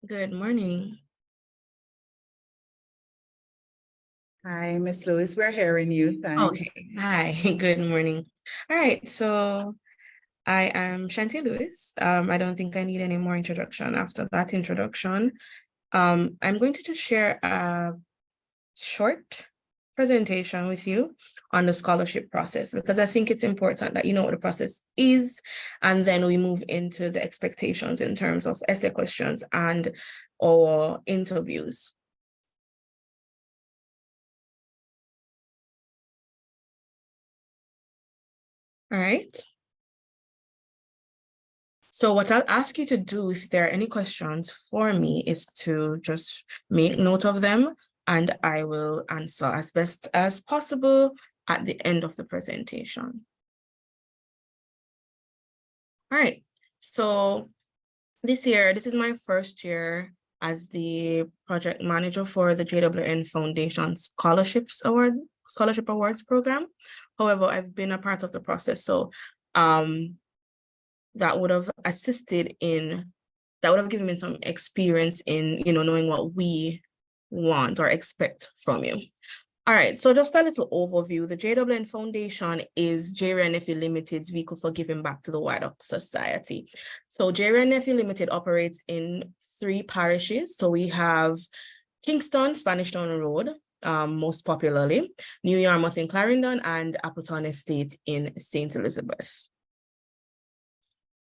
Good morning. Hi, Miss Lewis. We're hearing you. Thanks. Okay. Hi. Good morning. All right. So I am Shanti Lewis. I don't think I need any more introduction after that introduction. I'm going to just share a short presentation with you on the scholarship process because I think it's important that you know what the process is, and then we move into the expectations in terms of essay questions and or interviews. All right. So what I'll ask you to do, if there are any questions for me, is to just make note of them and I will answer as best as possible at the end of the presentation. All right, so this is my first year as the project manager for the JWN Foundation Scholarship Awards program. However, I've been a part of the process, so that would have given me some experience in, knowing what we want or expect from you. All right, so just a little overview. The JWN Foundation is Jerry and Nephew Limited's vehicle for giving back to the wider society. So Jerry and Nephew Limited operates in 3 parishes. So we have Kingston, Spanish Town Road, most popularly, New Yarmouth in Clarendon, and Appleton Estate in St. Elizabeth.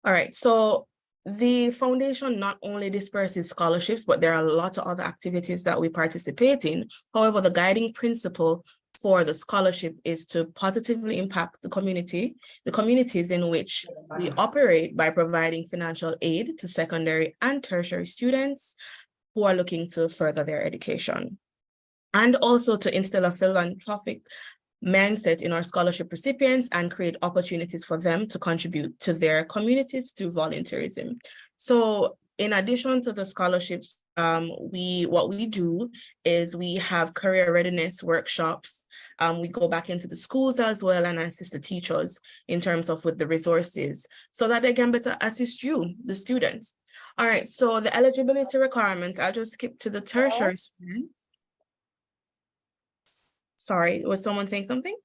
All right, so the foundation not only disperses scholarships, but there are a lot of other activities that we participate in. However, the guiding principle for the scholarship is to positively impact the communities in which we operate by providing financial aid to secondary and tertiary students who are looking to further their education, and also to instill a philanthropic mindset in our scholarship recipients and create opportunities for them to contribute to their communities through volunteerism. So in addition to the scholarships, what we do is we have career readiness workshops. We go back into the schools as well and assist the teachers in terms of with the resources so that they can better assist you, the students. All right, so the eligibility requirements, I'll just skip to the tertiary students. Sorry, was someone saying something?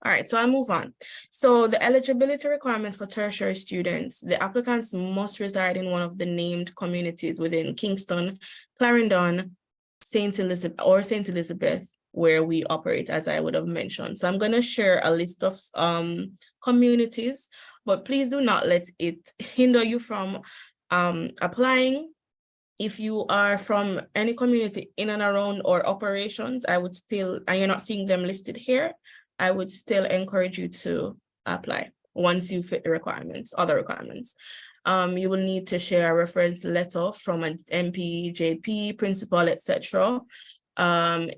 All right, so I'll move on. So the eligibility requirements for tertiary students, the applicants must reside in one of the named communities within Kingston, Clarendon, St. Elizabeth, where we operate, as I would have mentioned. So I'm going to share a list of communities, but please do not let it hinder you from applying. If you are from any community in and around our operations, and you're not seeing them listed here, I would still encourage you to apply once you fit the other requirements. You will need to share a reference letter from an MP, JP, principal, etc.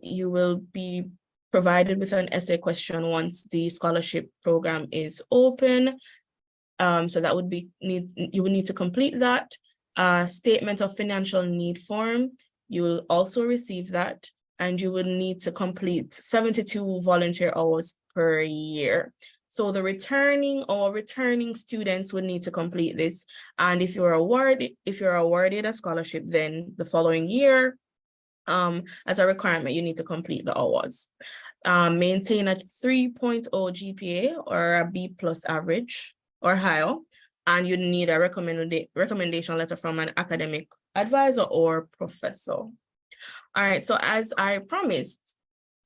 You will be provided with an essay question once the scholarship program is open. So that would be you would need to complete that. Statement of financial need form, you will also receive that, and you will need to complete 72 volunteer hours per year. So the returning students would need to complete this. And if you're awarded a scholarship, then the following year, as a requirement, you need to complete the hours. Maintain a 3.0 GPA or a B+ average or higher, and you need a recommendation letter from an academic advisor or professor. All right, so as I promised,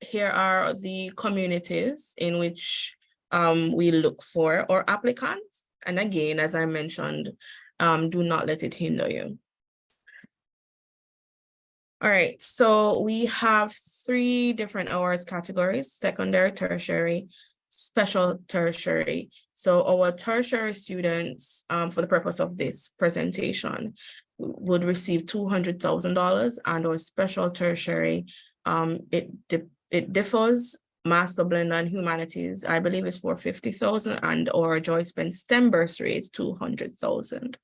here are the communities in which we look for our applicants. And again, as I mentioned, do not let it hinder you. All right, so we have 3 different awards categories: secondary, tertiary, special tertiary. So our tertiary students, for the purpose of this presentation, would receive $200,000, and our special tertiary, it differs. Master blend and humanities, I believe, is $450,000, and our Joyce Penn STEM bursary is $200,000.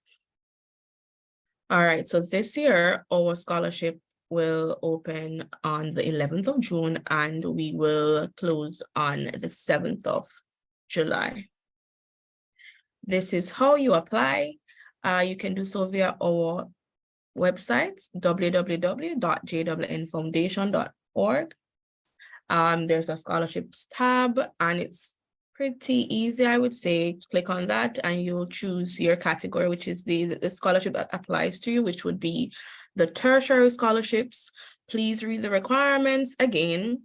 All right, so this year our scholarship will open on the 11th of June and we will close on the 7th of July. This is how you apply. You can do so via our website, www.jwnfoundation.org. There's a scholarships tab, and it's pretty easy, I would say. Click on that and you'll choose your category, which is the scholarship that applies to you, which would be the tertiary scholarships. Please read the requirements again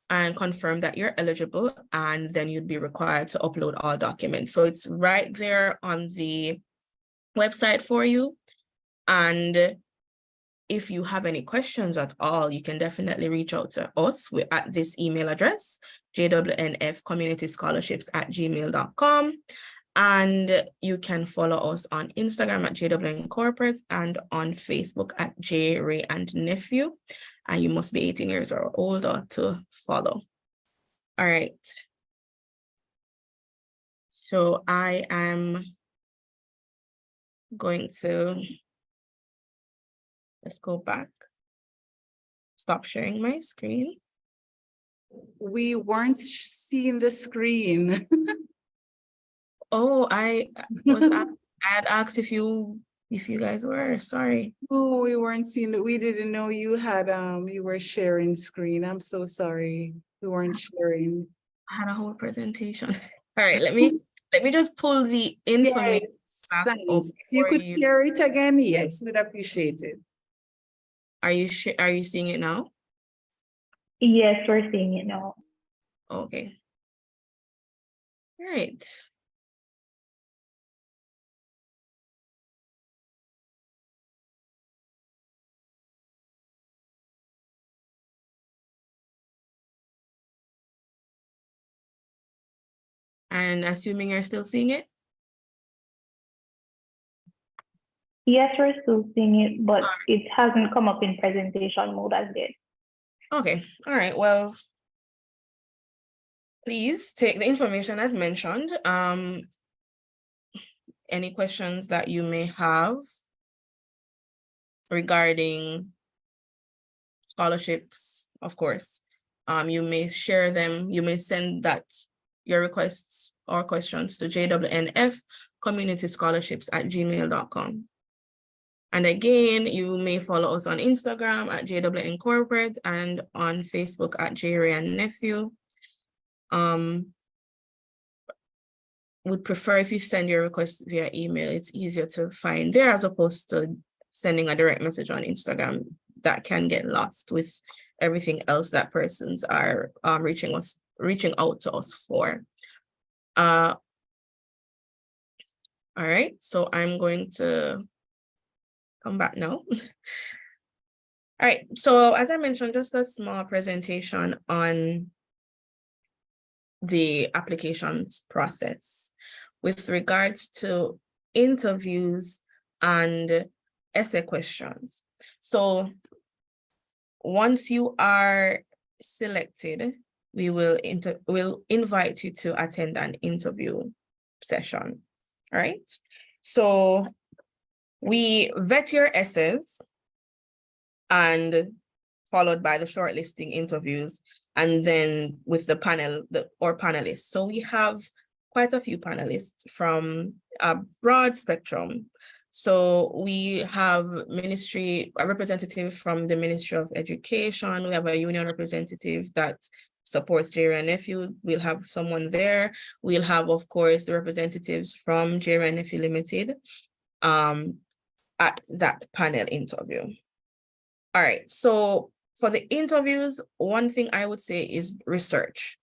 and confirm that you're eligible, and then you'd be required to upload all documents. So it's right there on the website for you. And if you have any questions at all, you can definitely reach out to us at this email address, jwnfcommunityscholarships@gmail.com. And you can follow us on Instagram at JWN Corporate and on Facebook at J, Ray and Nephew. And you must be 18 years or older to follow. All right. So I am going to, let's go back. Stop sharing my screen. We weren't seeing the screen. Oh, I had asked if you guys were, sorry. Oh, we weren't seeing it. We didn't know you had you were sharing screen. I'm so sorry. We weren't sharing. I had a whole presentation. All right, let me just pull the information back up. Thanks. If you could share it again, yes, we'd appreciate it. Are you seeing it now? Yes, we're seeing it now. Okay. All right. And assuming you're still seeing it? Yes, we're still seeing it, but it hasn't come up in presentation mode as yet. Okay, all right, well, please take the information as mentioned. Any questions that you may have regarding scholarships, of course, you may share them, you may send your requests or questions to jwnfcommunityscholarships@gmail.com. And again, you may follow us on Instagram at JWN Corporate and on Facebook at J and Nephew. Would prefer if you send your request via email. It's easier to find there as opposed to sending a direct message on Instagram. That can get lost with everything else that persons are reaching out to us for. All right, so I'm going to come back now. All right, so as I mentioned, just a small presentation on the applications process with regards to interviews and essay questions. So once you are selected, we'll invite you to attend an interview session. All right, so we vet your essays and followed by the shortlisting interviews, and then with the panel or panelists. So we have quite a few panelists from a broad spectrum. So we have a representative from the Ministry of Education. We have a union representative that supports J and Nephew. We'll have someone there. We'll have, of course, the representatives from J and Nephew Limited at that panel interview. All right, so for the interviews, one thing I would say is research.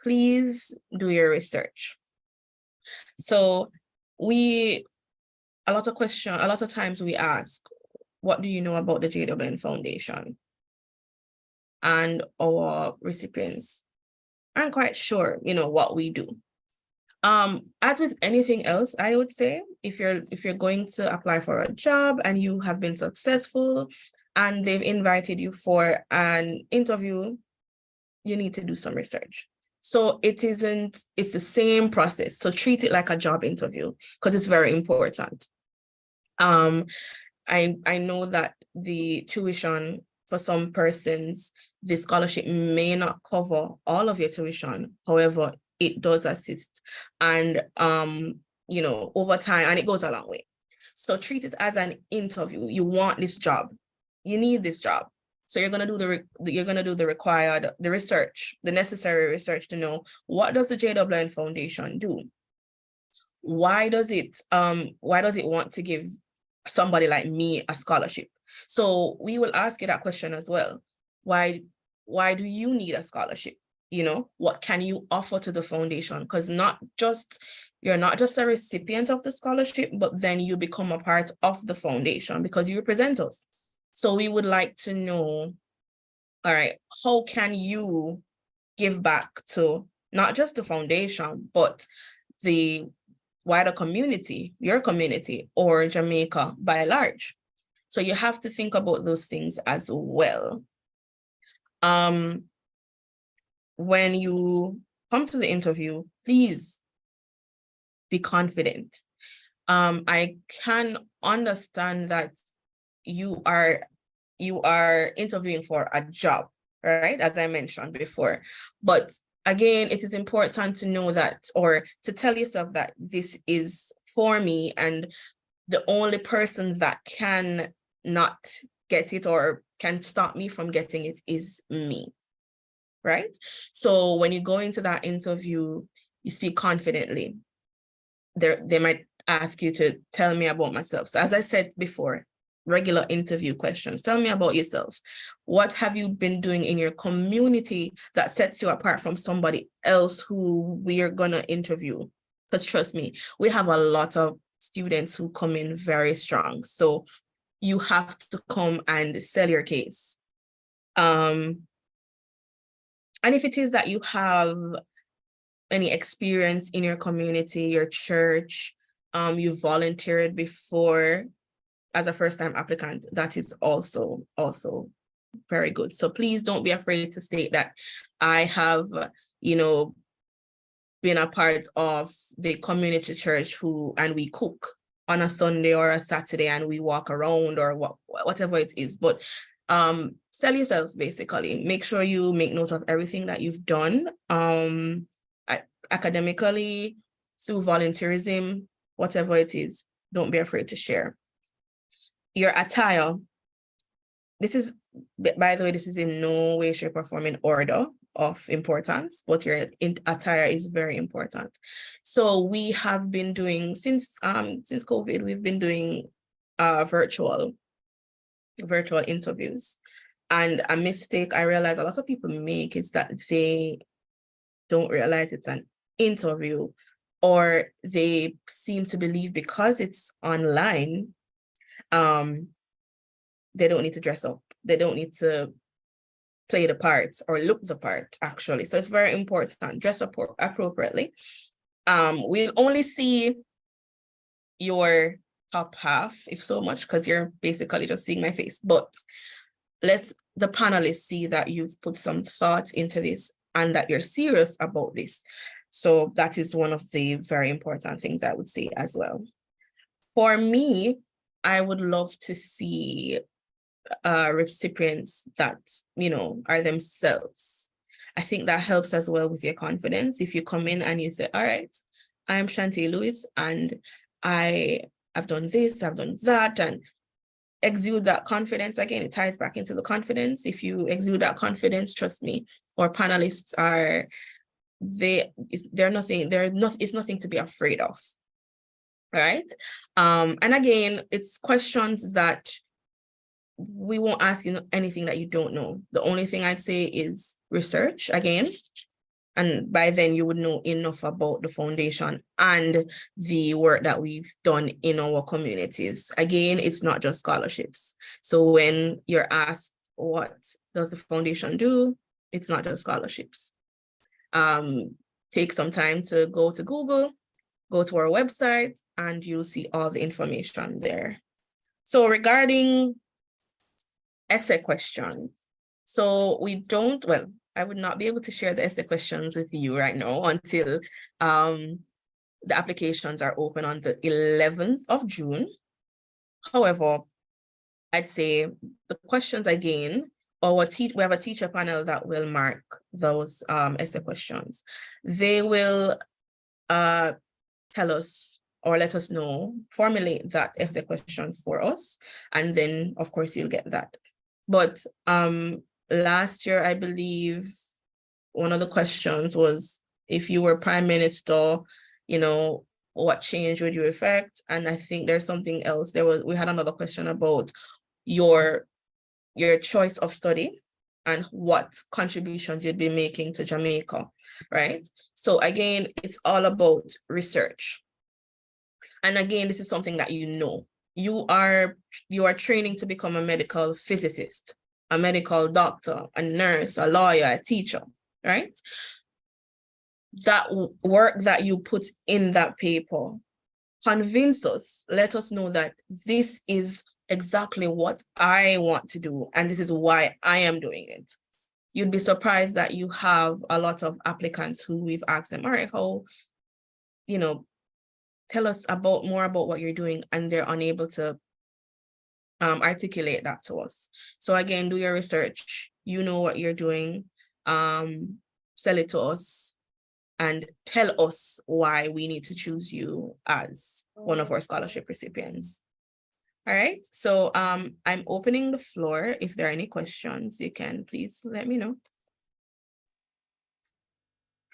Please do your research. So a lot of times we ask, what do you know about the JWN Foundation? And our recipients aren't quite sure, what we do. As with anything else, I would say, if you're going to apply for a job and you have been successful and they've invited you for an interview, you need to do some research. So it's the same process. So treat it like a job interview because it's very important. I know that the tuition for some persons, the scholarship may not cover all of your tuition. However, it does assist, and over time, and it goes a long way. So treat it as an interview. You want this job. You need this job. So you're gonna do the research, the necessary research to know, what does the JWN Foundation do? Why does it want to give somebody like me a scholarship? So we will ask you that question as well. Why do you need a scholarship? You know, what can you offer to the foundation? Because you're not just a recipient of the scholarship, but then you become a part of the foundation because you represent us. So we would like to know, all right, how can you give back to not just the foundation, but the wider community, your community, or Jamaica by large? So you have to think about those things as well. When you come to the interview, please be confident. I can understand that you are interviewing for a job, right? As I mentioned before. But again, it is important to know that, or to tell yourself that this is for me, and the only person that can not get it or can stop me from getting it is me, right? So when you go into that interview, you speak confidently. They might ask you to tell me about myself. So as I said before, regular interview questions. Tell me about yourself. What have you been doing in your community that sets you apart from somebody else who we are gonna interview? Because trust me, we have a lot of students who come in very strong. So you have to come and sell your case. And if it is that you have any experience in your community, your church, you volunteered before as a first-time applicant, that is also very good. So please don't be afraid to state that I have, been a part of the community church and we cook on a Sunday or a Saturday and we walk around or whatever it is. But sell yourself, basically. Make sure you make note of everything that you've done academically, through volunteerism, whatever it is. Don't be afraid to share. Your attire. This is, by the way, this is in no way, shape, or form in order of importance, but your attire is very important. So we have been doing, since COVID, we've been doing virtual interviews. And a mistake I realize a lot of people make is that they don't realize it's an interview, or they seem to believe because it's online, they don't need to dress up. They don't need to play the part or look the part, actually. So it's very important. Dress up appropriately. We'll only see your top half, if so much, because you're basically just seeing my face. But let the panelists see that you've put some thought into this and that you're serious about this. So that is one of the very important things I would say as well. For me, I would love to see recipients that, are themselves. I think that helps as well with your confidence. If you come in and you say, all right, I'm Shantae Lewis and I've done this, I've done that, and exude that confidence. Again, it ties back into the confidence. If you exude that confidence, trust me, our panelists it's nothing to be afraid of. All right. And again, it's questions that we won't ask you anything that you don't know. The only thing I'd say is research again. And by then you would know enough about the foundation and the work that we've done in our communities. Again, it's not just scholarships. So when you're asked, what does the foundation do? It's not just scholarships. Take some time to go to Google, go to our website, and you'll see all the information there. So regarding essay questions, so I would not be able to share the essay questions with you right now until the applications are open on the 11th of June. However, I'd say the questions again, we have a teacher panel that will mark those essay questions. They will tell us or let us know, formulate that essay question for us, and then of course you'll get that. But last year, I believe one of the questions was, if you were prime minister, you know, what change would you effect? And I think there's something else. We had another question about your choice of study and what contributions you'd be making to Jamaica, right? So again, it's all about research. And again, this is something that you are training to become a medical physicist, a medical doctor, a nurse, a lawyer, a teacher, right? That work that you put in that paper, convince us, let us know that this is exactly what I want to do, and this is why I am doing it. You'd be surprised that you have a lot of applicants who we've asked them, all right, how, tell us more about what you're doing, and they're unable to articulate that to us. So again, do your research, you know what you're doing, sell it to us, and tell us why we need to choose you as one of our scholarship recipients. All right, so I'm opening the floor. If there are any questions, you can please let me know.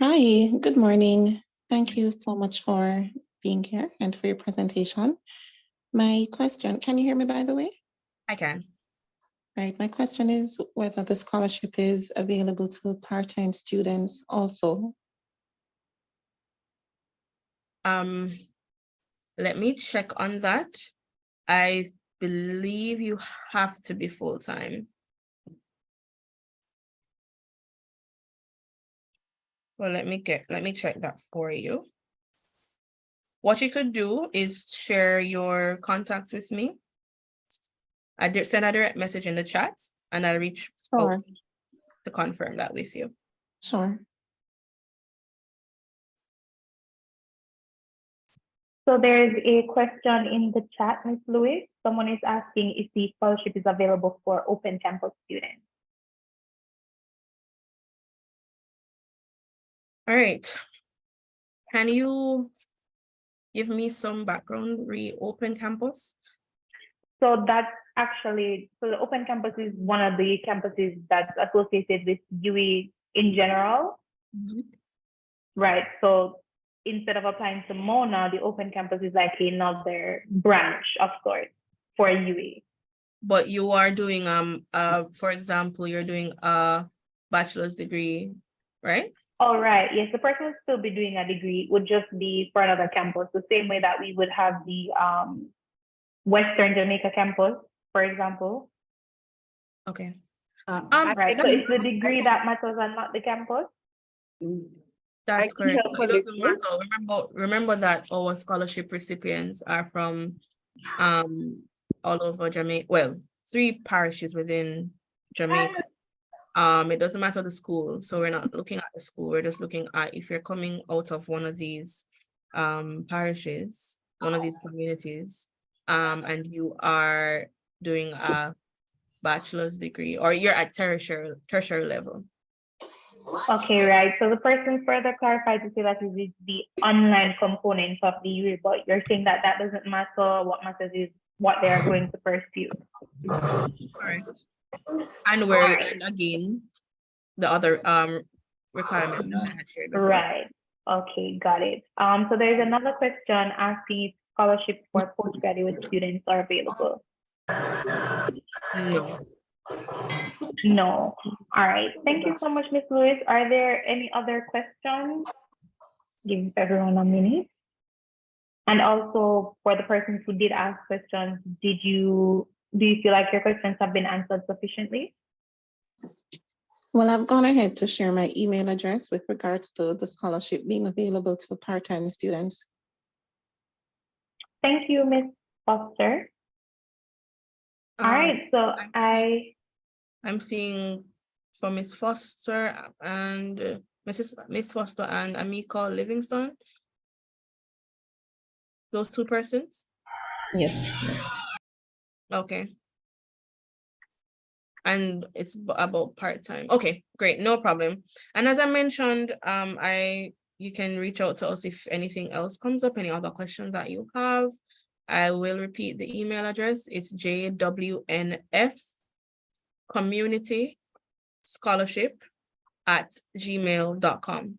Hi, good morning. Thank you so much for being here and for your presentation. My question, can you hear me by the way? I can. Right, my question is whether the scholarship is available to part-time students also. Let me check on that. I believe you have to be full-time. Well, let me check that for you. What you could do is share your contacts with me. I did send a direct message in the chat, and I'll reach out to confirm that with you. Sure. So there's a question in the chat, Ms. Lewis. Someone is asking if the scholarship is available for open campus students. All right. Can you give me some background re open campus? So that's actually, so the open campus is one of the campuses that's associated with UWI in general. Mm-hmm. Right. So instead of applying to MONA, the open campus is like another branch of sorts for UWI. But you are doing, for example, you're doing a bachelor's degree, right? All right. Yes, the person would still be doing a degree. It would just be for another campus, the same way that we would have the Western Jamaica campus, for example. Okay. Right. So it's the degree that matters and not the campus. That's correct. It doesn't matter. Remember that our scholarship recipients are from all over Jamaica. Well, 3 parishes within Jamaica. It doesn't matter the school. So we're not looking at the school. We're just looking at if you're coming out of one of these parishes, one of these communities, and you are doing a bachelor's degree, or you're at tertiary level. Okay, right. So the person further clarified to say that it is the online component of the UWI, but you're saying that that doesn't matter. What matters is what they are going to pursue. Correct. And again, the other requirement that I had shared before. Right. Okay, got it. So there's another question asking if scholarships for postgraduate students are available. No. No. All right. Thank you so much, Ms. Lewis. Are there any other questions? Give everyone a minute. And also for the persons who did ask questions, do you feel like your questions have been answered sufficiently? Well, I've gone ahead to share my email address with regards to the scholarship being available to part-time students. Thank you, Ms. Foster. All right, so I'm seeing for Miss Foster and Miss Foster and Amika Livingston. Those 2 persons? Yes. Okay. And it's about part-time. Okay, great, no problem. And as I mentioned, I you can reach out to us if anything else comes up, any other questions that you have. I will repeat the email address. It's jwnf communityscholarship@gmail.com.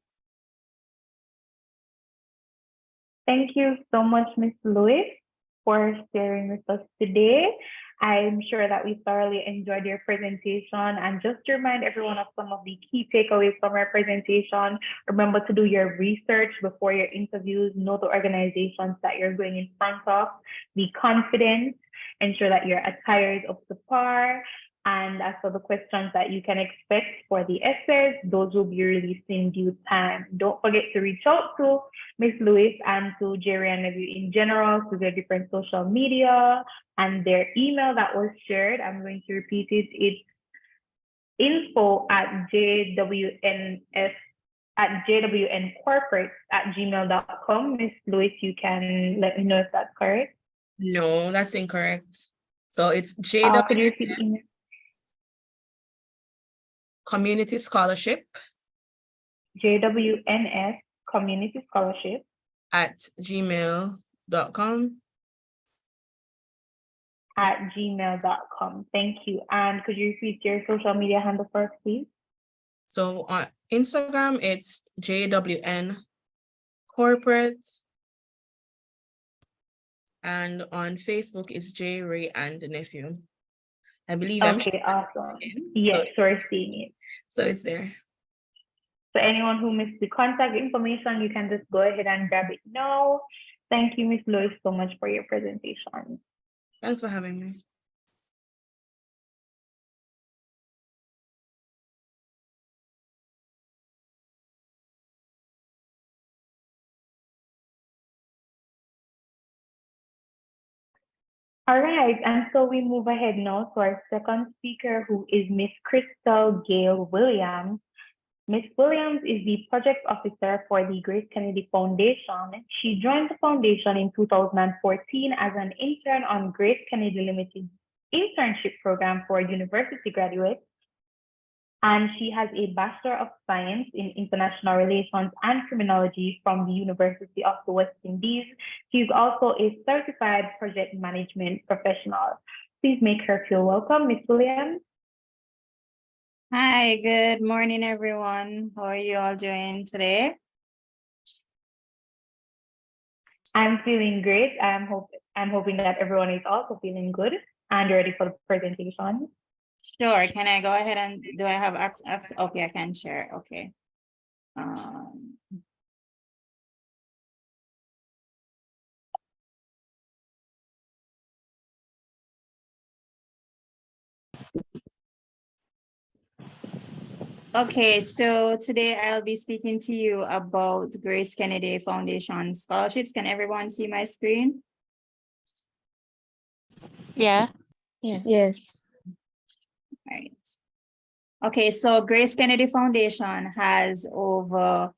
Thank you so much, Ms. Lewis, for sharing with us today. I'm sure that we thoroughly enjoyed your presentation. And just to remind everyone of some of the key takeaways from our presentation, remember to do your research before your interviews, know the organizations that you're going in front of, be confident, ensure that your attire is up to par. And as for the questions that you can expect for the essays, those will be released in due time. Don't forget to reach out to Ms. Lewis and to Jerry and Review in general through their different social media and their email that was shared. I'm going to repeat it. It's info@jwncorporate@gmail.com. Ms. Lewis, you can let me know if that's correct. No, that's incorrect. So it's Could you repeat the email? Community Scholarship JWNS Community Scholarship @gmail.com. @gmail.com. Thank you. And could you repeat your social media handle first, please? So on Instagram, it's JWN Corporate. And on Facebook, it's J Ray and Nephew. I believe Okay, awesome. so, Yes, we're seeing it. so it's there. So anyone who missed the contact information, you can just go ahead and grab it now. Thank you, Ms. Lois, so much for your presentation. Thanks for having me. All right, and so we move ahead now to our second speaker, who is Miss Crystal Gail Williams. Ms. Williams is the project officer for the Grace Kennedy Foundation. She joined the foundation in 2014 as an intern on Grace Kennedy Limited internship program for university graduates. And she has a Bachelor of Science in International Relations and Criminology from the University of the West Indies. She is also a certified project management professional. Please make her feel welcome, Ms. Williams. Hi, good morning, everyone. How are you all doing today? I'm feeling great. I'm hoping that everyone is also feeling good and ready for the presentation. Sure. Can I go ahead and do I have access? Okay, I can share. Okay. Okay, so today I'll be speaking to you about Grace Kennedy Foundation scholarships. Can everyone see my screen? Yeah. Yes. Right. Okay, so Grace Kennedy Foundation has over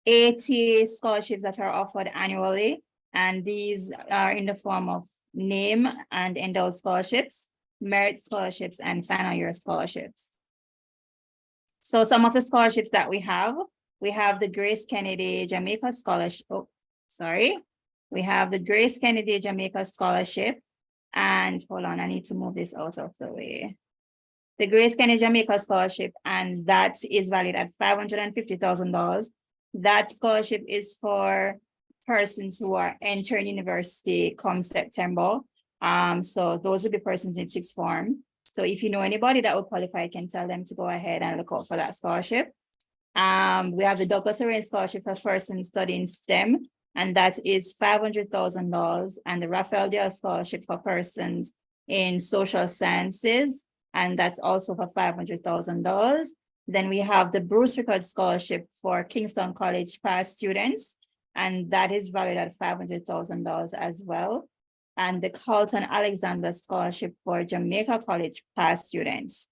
80 scholarships that are offered annually, and these are in the form of name and endowed scholarships, merit scholarships, and final year scholarships. So some of the scholarships that we have the Grace Kennedy Jamaica Scholarship. Oh, sorry. We have the Grace Kennedy Jamaica Scholarship. And hold on, I need to move this out of the way. The Grace Kennedy Jamaica Scholarship, and that is valued at $550,000. That scholarship is for persons who are entering university come September. So those would be persons in sixth form. So if you know anybody that would qualify, you can tell them to go ahead and look out for that scholarship. We have the Douglas Arraign Scholarship for persons studying STEM, and that is $500,000. And the Raphael Diaz Scholarship for persons in social sciences, and that's also for $500,000. Then we have the Bruce Rickard Scholarship for Kingston College past students, and that is valued at $500,000 as well. And the Carlton Alexander Scholarship for Jamaica College past students.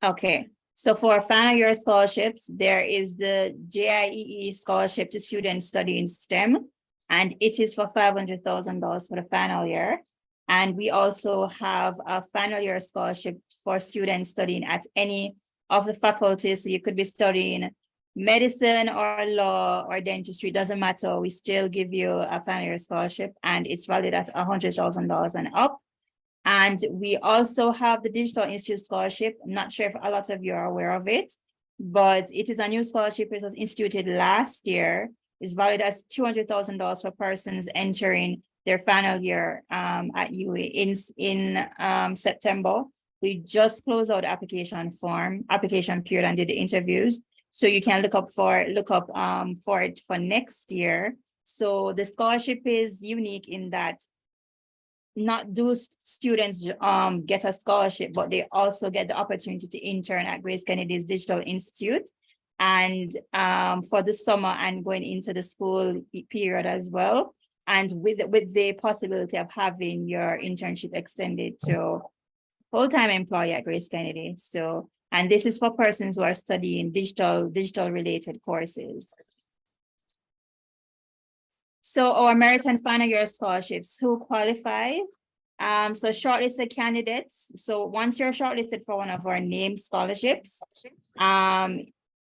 Okay, so for final year scholarships, there is the JIEE Scholarship to students studying STEM, and it is for $500,000 for the final year. And we also have a final year scholarship for students studying at any of the faculty. So you could be studying medicine or law or dentistry, doesn't matter. We still give you a final year scholarship, and it's valued at $100,000 and up. And we also have the Digital Institute Scholarship. I'm not sure if a lot of you are aware of it, but it is a new scholarship. It was instituted last year. It's valued as $200,000 for persons entering their final year at UWI in September. We just closed out the application period and did the interviews. So you can look up for it for next year. So the scholarship is unique in that not those students get a scholarship, but they also get the opportunity to intern at Grace Kennedy's Digital Institute, and for the summer and going into the school period as well, and with the possibility of having your internship extended to full-time employee at Grace Kennedy. So, and this is for persons who are studying digital related courses. So our merit and final year scholarships, who qualify? So shortlisted candidates. So once you're shortlisted for one of our named scholarships,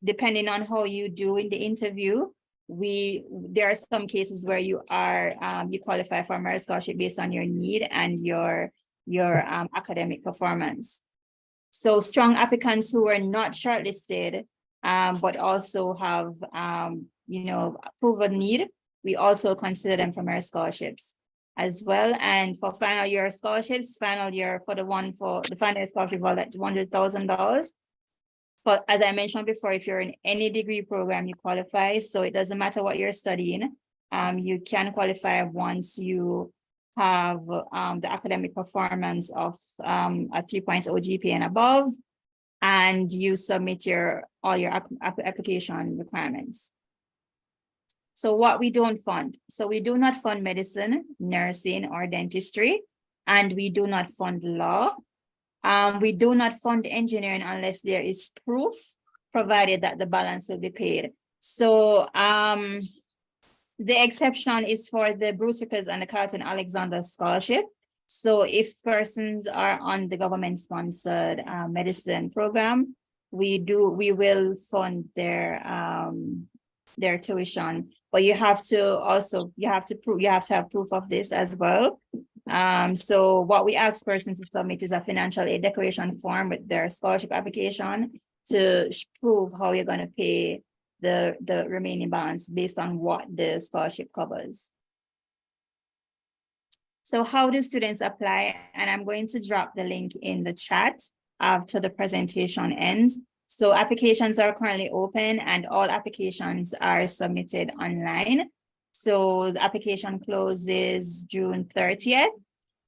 depending on how you do in the interview, there are some cases where you qualify for a merit scholarship based on your need and your academic performance. So strong applicants who are not shortlisted, but also have proven need, we also consider them for merit scholarships as well. And for final year scholarships, final year for the final year scholarship was at $100,000. But as I mentioned before, if you're in any degree program, you qualify. So it doesn't matter what you're studying. You can qualify once you have the academic performance of a 3.0 GPA and above, and you submit all your application requirements. So what we don't fund. So we do not fund medicine, nursing, or dentistry, and we do not fund law. We do not fund engineering unless there is proof provided that the balance will be paid. So the exception is for the Bruce Rickers and the Carlton Alexander Scholarship. So if persons are on the government-sponsored medicine program, we will fund their tuition, but you have to have proof of this as well. So what we ask persons to submit is a financial aid declaration form with their scholarship application to prove how you're going to pay the remaining balance based on what the scholarship covers. So how do students apply? And I'm going to drop the link in the chat after the presentation ends. So applications are currently open and all applications are submitted online. So the application closes June 30th,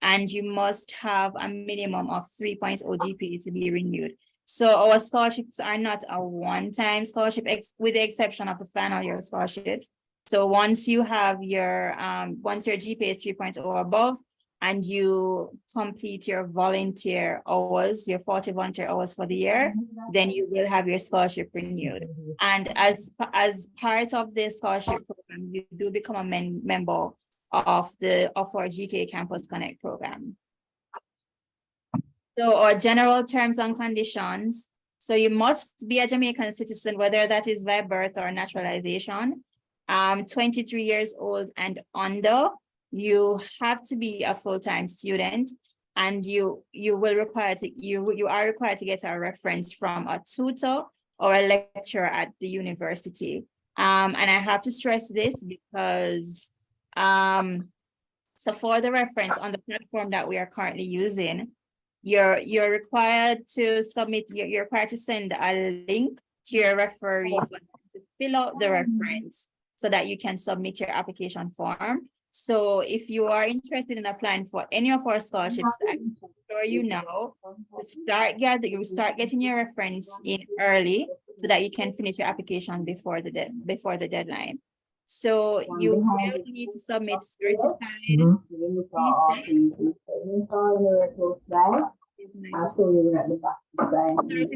and you must have a minimum of 3.0 GPA to be renewed. So our scholarships are not a one-time scholarship, with the exception of the final year scholarships. So once you have once your GPA is 3.0 or above, and you complete your volunteer hours, your 40 volunteer hours for the year, then you will have your scholarship renewed. And as part of the scholarship program, you do become a member of our GK Campus Connect program. So our general terms and conditions. So you must be a Jamaican citizen, whether that is by birth or naturalization, 23 years old and under. You have to be a full-time student, and you are required to get a reference from a tutor or a lecturer at the university. And I have to stress this because so for the reference on the platform that we are currently using, you're required to submit, you're required to send a link to your referee for them to fill out the reference so that you can submit your application form. So if you are interested in applying for any of our scholarships, I'm sure you know, start getting your reference in early so that you can finish your application before the deadline. So you will need to submit certified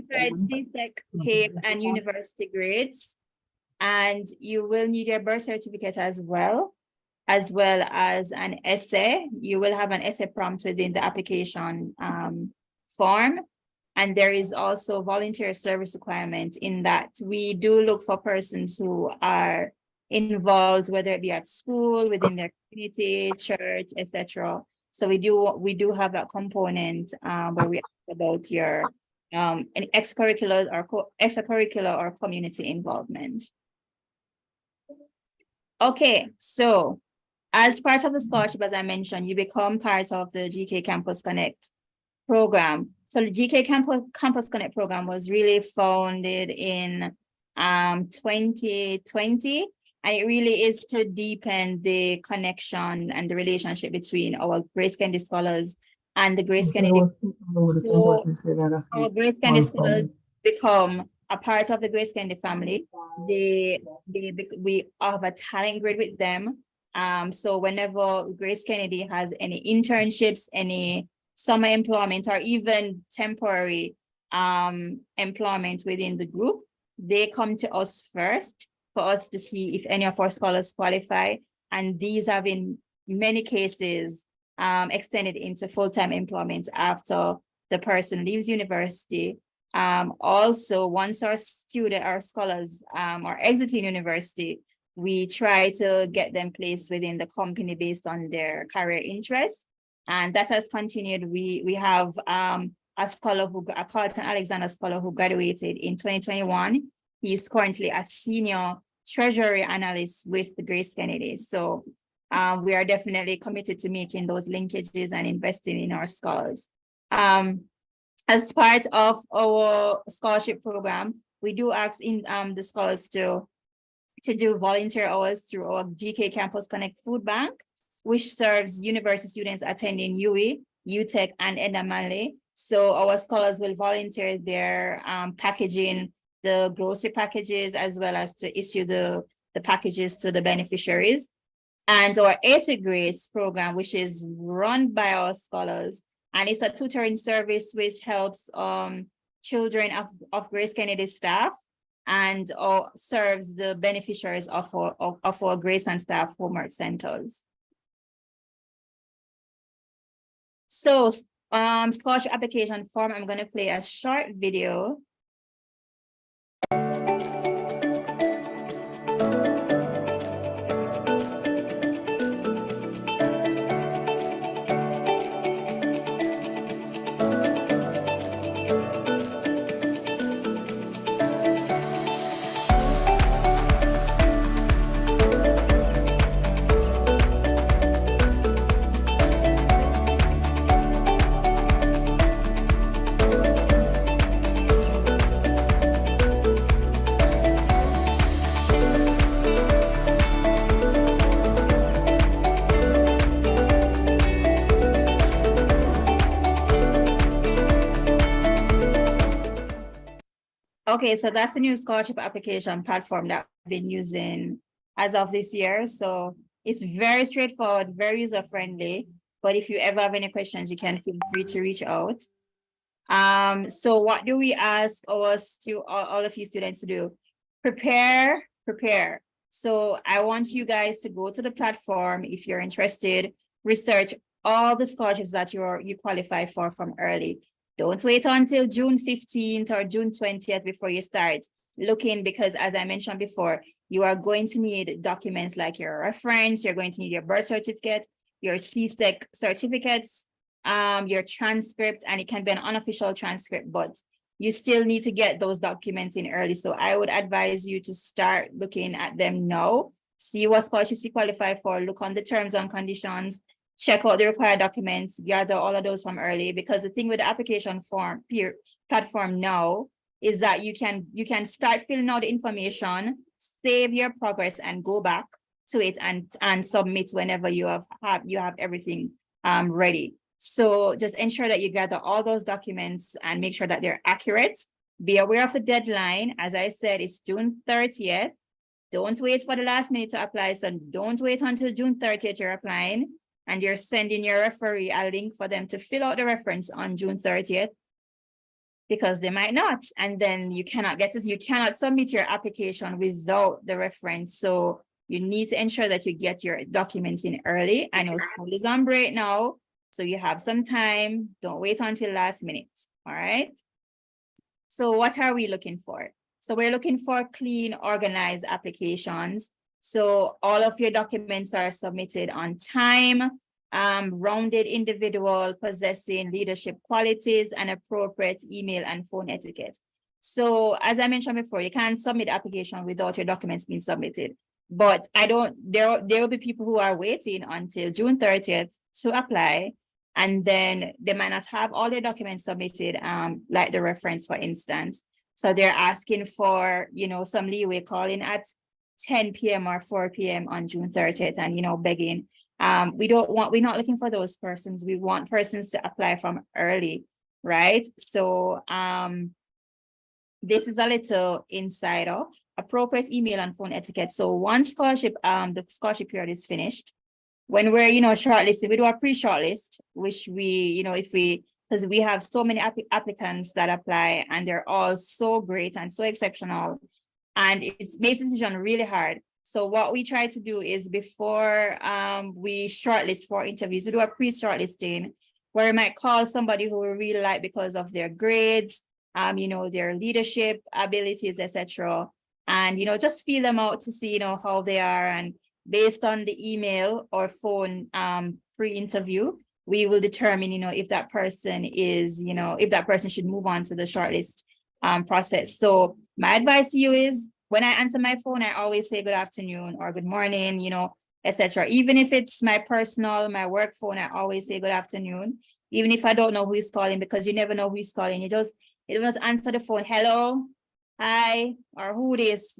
CSEC, CAPE, and university grades, and you will need your birth certificate as well as an essay. You will have an essay prompt within the application form, And there is also volunteer service requirement in that we do look for persons who are involved, whether it be at school, within their community, church, etc. So we do have that component where we ask about your any extracurricular or community involvement. Okay, so as part of the scholarship, as I mentioned, you become part of the GK Campus Connect program. So the GK Campus Connect program was really founded in 2020, and it really is to deepen the connection and the relationship between our Grace Kennedy scholars and the Grace Kennedy. So our Grace Kennedy scholars become a part of the Grace Kennedy family. We have a talent grid with them. So whenever Grace Kennedy has any internships, any summer employment, or even temporary employment within the group, they come to us first for us to see if any of our scholars qualify. And these have in many cases extended into full-time employment after the person leaves university. Also, once our scholars are exiting university, we try to get them placed within the company based on their career interests. And that has continued. We have a Carlton Alexander scholar who graduated in 2021. He is currently a senior treasury analyst with the Grace Kennedy. So we are definitely committed to making those linkages and investing in our scholars. As part of our scholarship program, we do ask the scholars to do volunteer hours through our GK Campus Connect Food Bank, which serves university students attending UWI, UTech, and Edamale. So our scholars will volunteer their packaging the grocery packages, as well as to issue the packages to the beneficiaries. And our Ace with Grace program, which is run by our scholars, and it's a tutoring service which helps children of Grace Kennedy staff and serves the beneficiaries of our Grace and Staff homework centers. So scholarship application form, I'm going to play a short video. Okay, so that's the new scholarship application platform that I've been using as of this year. So it's very straightforward, very user-friendly. But if you ever have any questions, you can feel free to reach out. So what do we ask all of you students to do? Prepare. So I want you guys to go to the platform if you're interested, research all the scholarships that you qualify for from early. Don't wait until June 15th or June 20th before you start looking, because as I mentioned before, you are going to need documents like your reference, you're going to need your birth certificate, your CSEC certificates, your transcript, and it can be an unofficial transcript, but you still need to get those documents in early. So I would advise you to start looking at them now, see what scholarships you qualify for, look on the terms and conditions, check out the required documents, gather all of those from early, because the thing with the application form platform now is that you can start filling out the information, save your progress, and go back to it and submit whenever you have everything ready. So just ensure that you gather all those documents and make sure that they're accurate. Be aware of the deadline. As I said, it's June 30th. Don't wait for the last minute to apply. So don't wait until June 30th you're applying and you're sending your referee a link for them to fill out the reference on June 30th, because they might not. And then you cannot submit your application without the reference. So you need to ensure that you get your documents in early. I know school is on break now, so you have some time. Don't wait until last minute. All right. So what are we looking for? So we're looking for clean, organized applications. So all of your documents are submitted on time, rounded individual, possessing leadership qualities and appropriate email and phone etiquette. So as I mentioned before, you can't submit application without your documents being submitted. But there will be people who are waiting until June 30th to apply, and then they might not have all their documents submitted, like the reference, for instance. So they're asking for, some leeway, calling at 10 p.m. or 4 p.m. on June 30th and, begging. We're not looking for those persons. We want persons to apply from early, right? So this is a little insight of appropriate email and phone etiquette. So once the scholarship period is finished, when we're, shortlisted, we do a pre-shortlist, which because we have so many applicants that apply, and they're all so great and so exceptional, and it makes the decision really hard. So what we try to do is, before we shortlist for interviews, we do a pre-shortlisting where we might call somebody who we really like because of their grades, their leadership abilities, etc. And, just feel them out to see, how they are. And based on the email or phone pre-interview, we will determine, if that person if that person should move on to the shortlist process. So my advice to you is, when I answer my phone, I always say good afternoon or good morning, etc. Even if it's my work phone, I always say good afternoon, even if I don't know who is calling, because you never know who is calling. You just answer the phone, hello, hi, or who it is,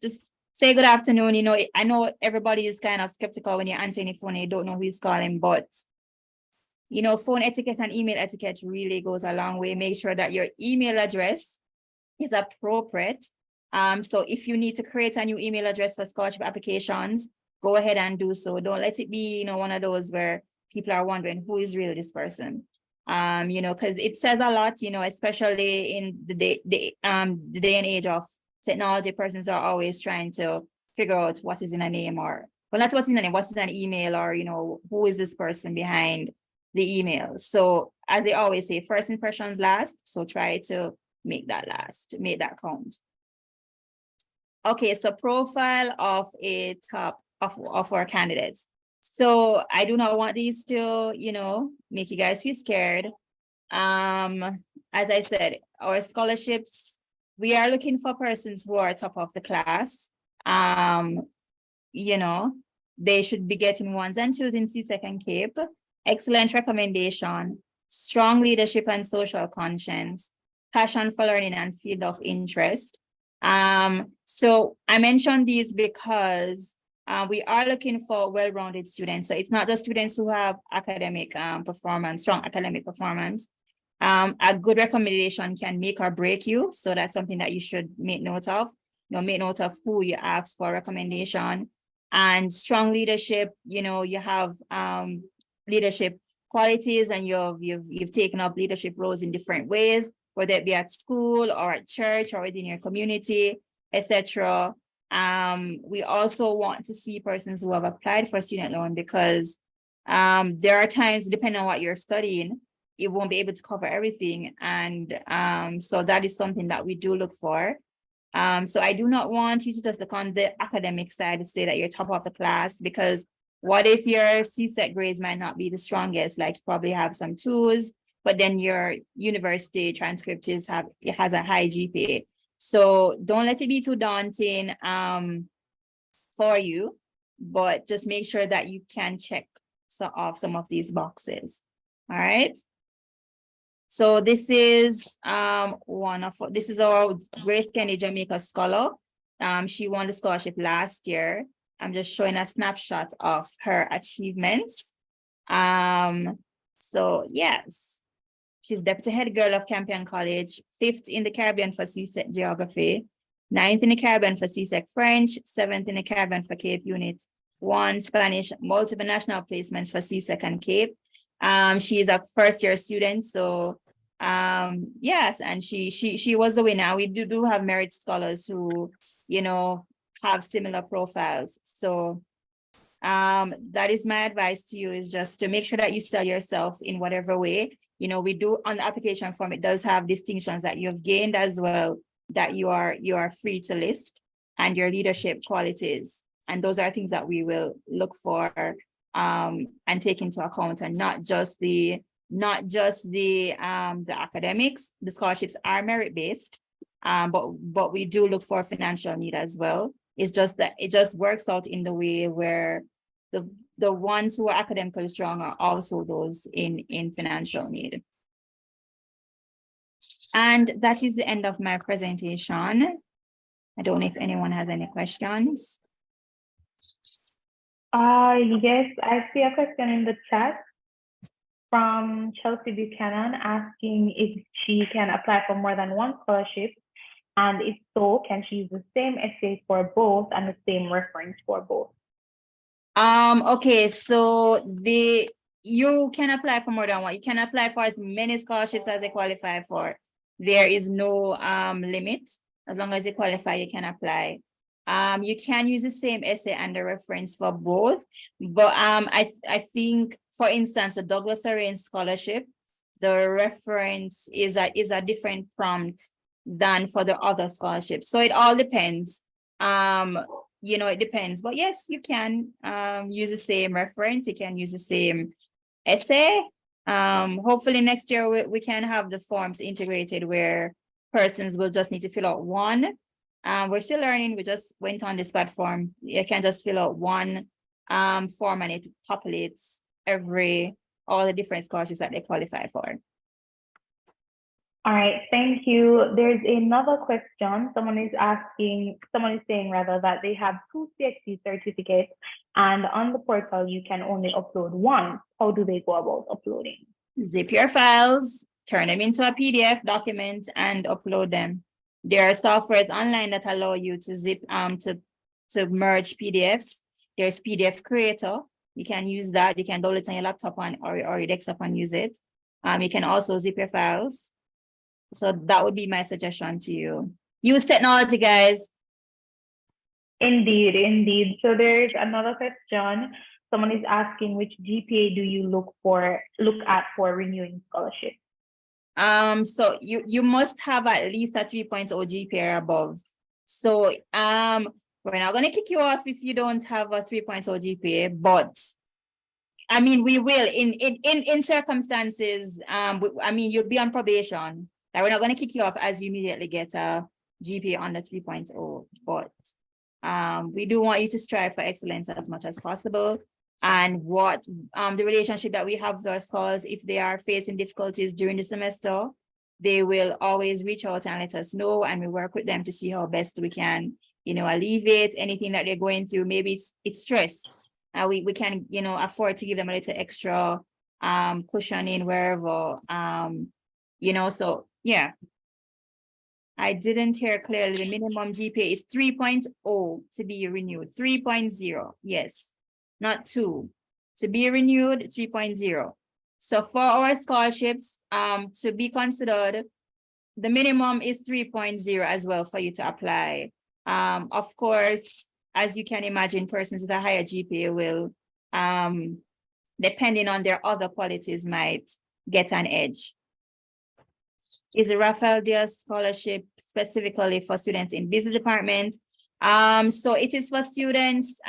just say good afternoon. I know everybody is kind of skeptical when you're answering the phone and you don't know who is calling, but phone etiquette and email etiquette really goes a long way. Make sure that your email address is appropriate. So if you need to create a new email address for scholarship applications, go ahead and do so. Don't let it be, one of those where people are wondering who is really this person. Because it says a lot, especially in the day and age of technology. Persons are always trying to figure out what is in a name, or, well, not what's in a name, what's in an email, or, who is this person behind the email. So as they always say, first impressions last. So try to make that last, make that count. Okay, so profile of a top of our candidates. So I do not want these to, make you guys feel scared. As I said, our scholarships, we are looking for persons who are top of the class. They should be getting 1s and 2s in CSEC and CAPE, excellent recommendation, strong leadership and social conscience, passion for learning and field of interest. So I mentioned these because we are looking for well-rounded students. So it's not just students who have academic performance, strong academic performance. A good recommendation can make or break you. So that's something that you should make note of. Make note of who you ask for recommendation. And strong leadership, you have leadership qualities, and you've taken up leadership roles in different ways, whether it be at school or at church or within your community, etc. We also want to see persons who have applied for student loan, because there are times, depending on what you're studying, you won't be able to cover everything. And so that is something that we do look for. So I do not want you to just look on the academic side to say that you're top of the class, because what if your CSEC grades might not be the strongest? Like, you probably have some 2s, but then your university transcript has a high GPA. So don't let it be too daunting for you, but just make sure that you can check off some of these boxes. All right. So this is this is our Grace Kennedy Jamaica Scholar. She won the scholarship last year. I'm just showing a snapshot of her achievements. So yes, she's deputy head girl of Campion College, 5th in the Caribbean for CSEC Geography, 9th in the Caribbean for CSEC French, 7th in the Caribbean for CAPE Unit 1 Spanish, multiple national placements for CSEC and CAPE. She is a first-year student, so yes, and she was the winner. We do have merit scholars who, have similar profiles. So that is my advice to you, is just to make sure that you sell yourself in whatever way. you know, we do on the application form, it does have distinctions that you have gained as well, that you are free to list, and your leadership qualities. And those are things that we will look for and take into account, and not just the academics. The scholarships are merit-based, but we do look for financial need as well. It's just that it just works out in the way where the ones who are academically strong are also those in financial need. And that is the end of my presentation. I don't know if anyone has any questions. Yes, I see a question in the chat from Chelsea Buchanan asking if she can apply for more than one scholarship, and if so, can she use the same essay for both and the same reference for both? Okay, so you can apply for more than one. You can apply for as many scholarships as you qualify for. There is no limit. As long as you qualify, you can apply. You can use the same essay and the reference for both, but I think, for instance, the Douglas Arraign Scholarship, the reference is a different prompt than for the other scholarships. So it all depends. You know, it depends. But yes, you can use the same reference. You can use the same essay. Hopefully next year we can have the forms integrated where persons will just need to fill out one. We're still learning. We just went on this platform. You can just fill out one form, and it populates all the different scholarships that they qualify for. All right, thank you. There's another question. Someone is saying rather that they have 2 CXC certificates, and on the portal you can only upload one. How do they go about uploading? Zip your files, turn them into a PDF document, and upload them. There are softwares online that allow you to zip to merge PDFs. There's PDF Creator. You can use that. You can download it on your laptop or your desktop and use it. You can also zip your files. So that would be my suggestion to you. Use technology, guys. Indeed. So there's another question. Someone is asking, which GPA do you look at for renewing scholarship? So you must have at least a 3.0 GPA or above. So we're not going to kick you off if you don't have a 3.0 GPA, but I mean, we will in circumstances. I mean, you'll be on probation. Like, we're not going to kick you off as you immediately get a GPA on the 3.0, but we do want you to strive for excellence as much as possible. And what the relationship that we have with our scholars, if they are facing difficulties during the semester, they will always reach out and let us know, and we work with them to see how best we can, you know, alleviate anything that they're going through. Maybe it's stress. We can, you know, afford to give them a little extra cushioning wherever, you know, so yeah. I didn't hear clearly. The minimum GPA is 3.0 to be renewed. 3.0, yes, not 2. To be renewed, 3.0. So for our scholarships, to be considered, the minimum is 3.0 as well for you to apply. Of course, as you can imagine, persons with a higher GPA will, depending on their other qualities, might get an edge. Is a Rafael Diaz scholarship specifically for students in business department? So it is for students.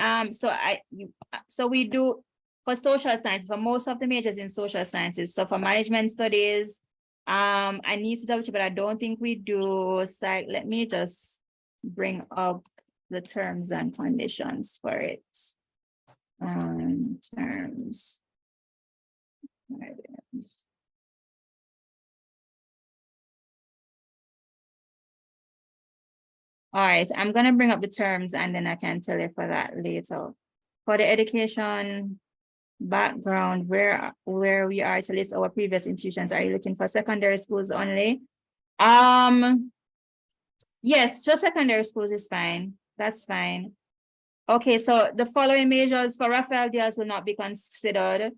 So we do for social sciences, for most of the majors in social sciences. So for management studies, I need to double check, but I don't think we do. So let me just bring up the terms and conditions for it. Terms. All right, I'm going to bring up the terms and then I can tell you for that later. For the education background, where we are to list our previous institutions, are you looking for secondary schools only? Yes, just secondary schools is fine. That's fine. Okay, so the following majors for Rafael Diaz will not be considered.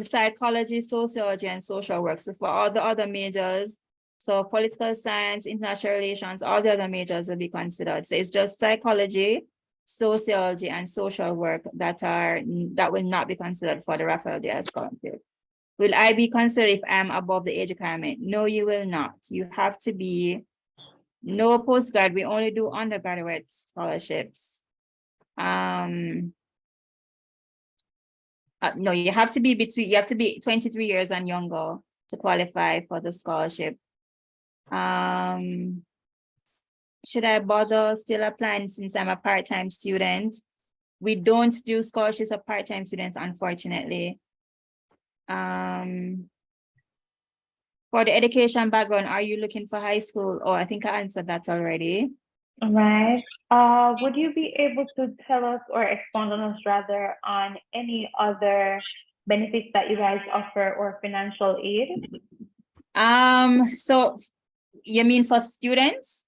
Psychology, sociology, and social work. So for all the other majors, so political science, international relations, all the other majors will be considered. So it's just psychology, sociology, and social work that will not be considered for the Rafael Diaz scholarship. Will I be considered if I'm above the age requirement? No, you will not. You have to be no postgrad. We only do undergraduate scholarships. No, you have to be 23 years and younger to qualify for the scholarship. Should I bother still applying since I'm a part-time student? We don't do scholarships of part-time students, unfortunately. For the education background, are you looking for high school? Oh, I think I answered that already. All right. Would you be able to tell us or expand on us rather on any other benefits that you guys offer or financial aid? So you mean for students?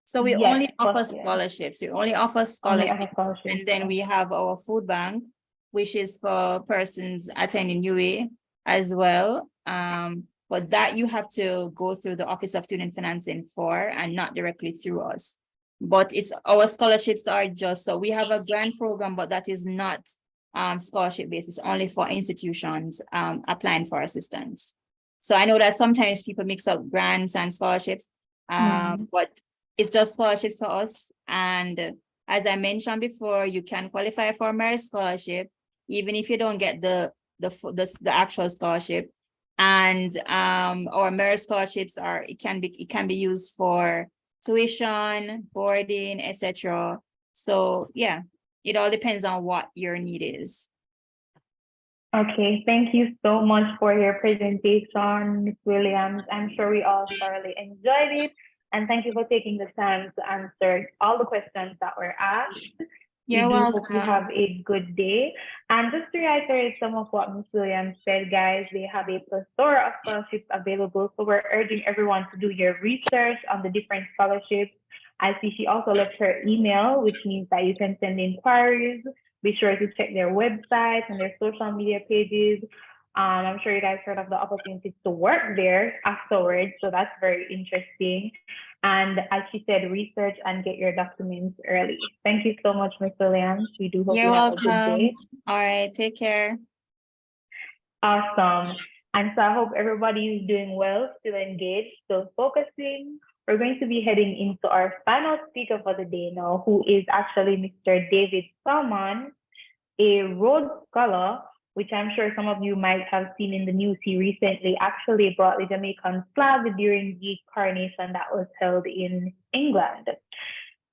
So we Yes, only for offer students. scholarships. We only offer Only scholarships. offer scholarships. And then we have our food bank, which is for persons attending UWI as well. But that you have to go through the Office of Student Financing for and not directly through us. But it's our scholarships are just, so we have a grant program, but that is not scholarship based. It's only for institutions applying for assistance. So I know that sometimes people mix up grants and scholarships, but it's just scholarships for us. And as I mentioned before, you can qualify for a merit scholarship, even if you don't get the actual scholarship. And our merit scholarships it can be used for tuition, boarding, etc. So yeah, it all depends on what your need is. Okay, thank you so much for your presentation, Ms. Williams. I'm sure we all thoroughly enjoyed it. And thank you for taking the time to answer all the questions that were asked. You're we do welcome. hope you have a good day. And just to reiterate some of what Ms. Williams said, guys, they have a plethora of scholarships available. So we're urging everyone to do your research on the different scholarships. I see she also left her email, which means that you can send inquiries. Be sure to check their website and their social media pages. I'm sure you guys heard of the opportunities to work there afterwards. So that's very interesting. And as she said, research and get your documents early. Thank you so much, Ms. Williams. We do hope you have a good day. All right, take care. Awesome. And so I hope everybody is doing well, still engaged, still focusing. We're going to be heading into our final speaker for the day now, who is actually Mr. David Salmon, a Rhodes Scholar, which I'm sure some of you might have seen in the news. He recently actually brought the Jamaican flag during the coronation that was held in England.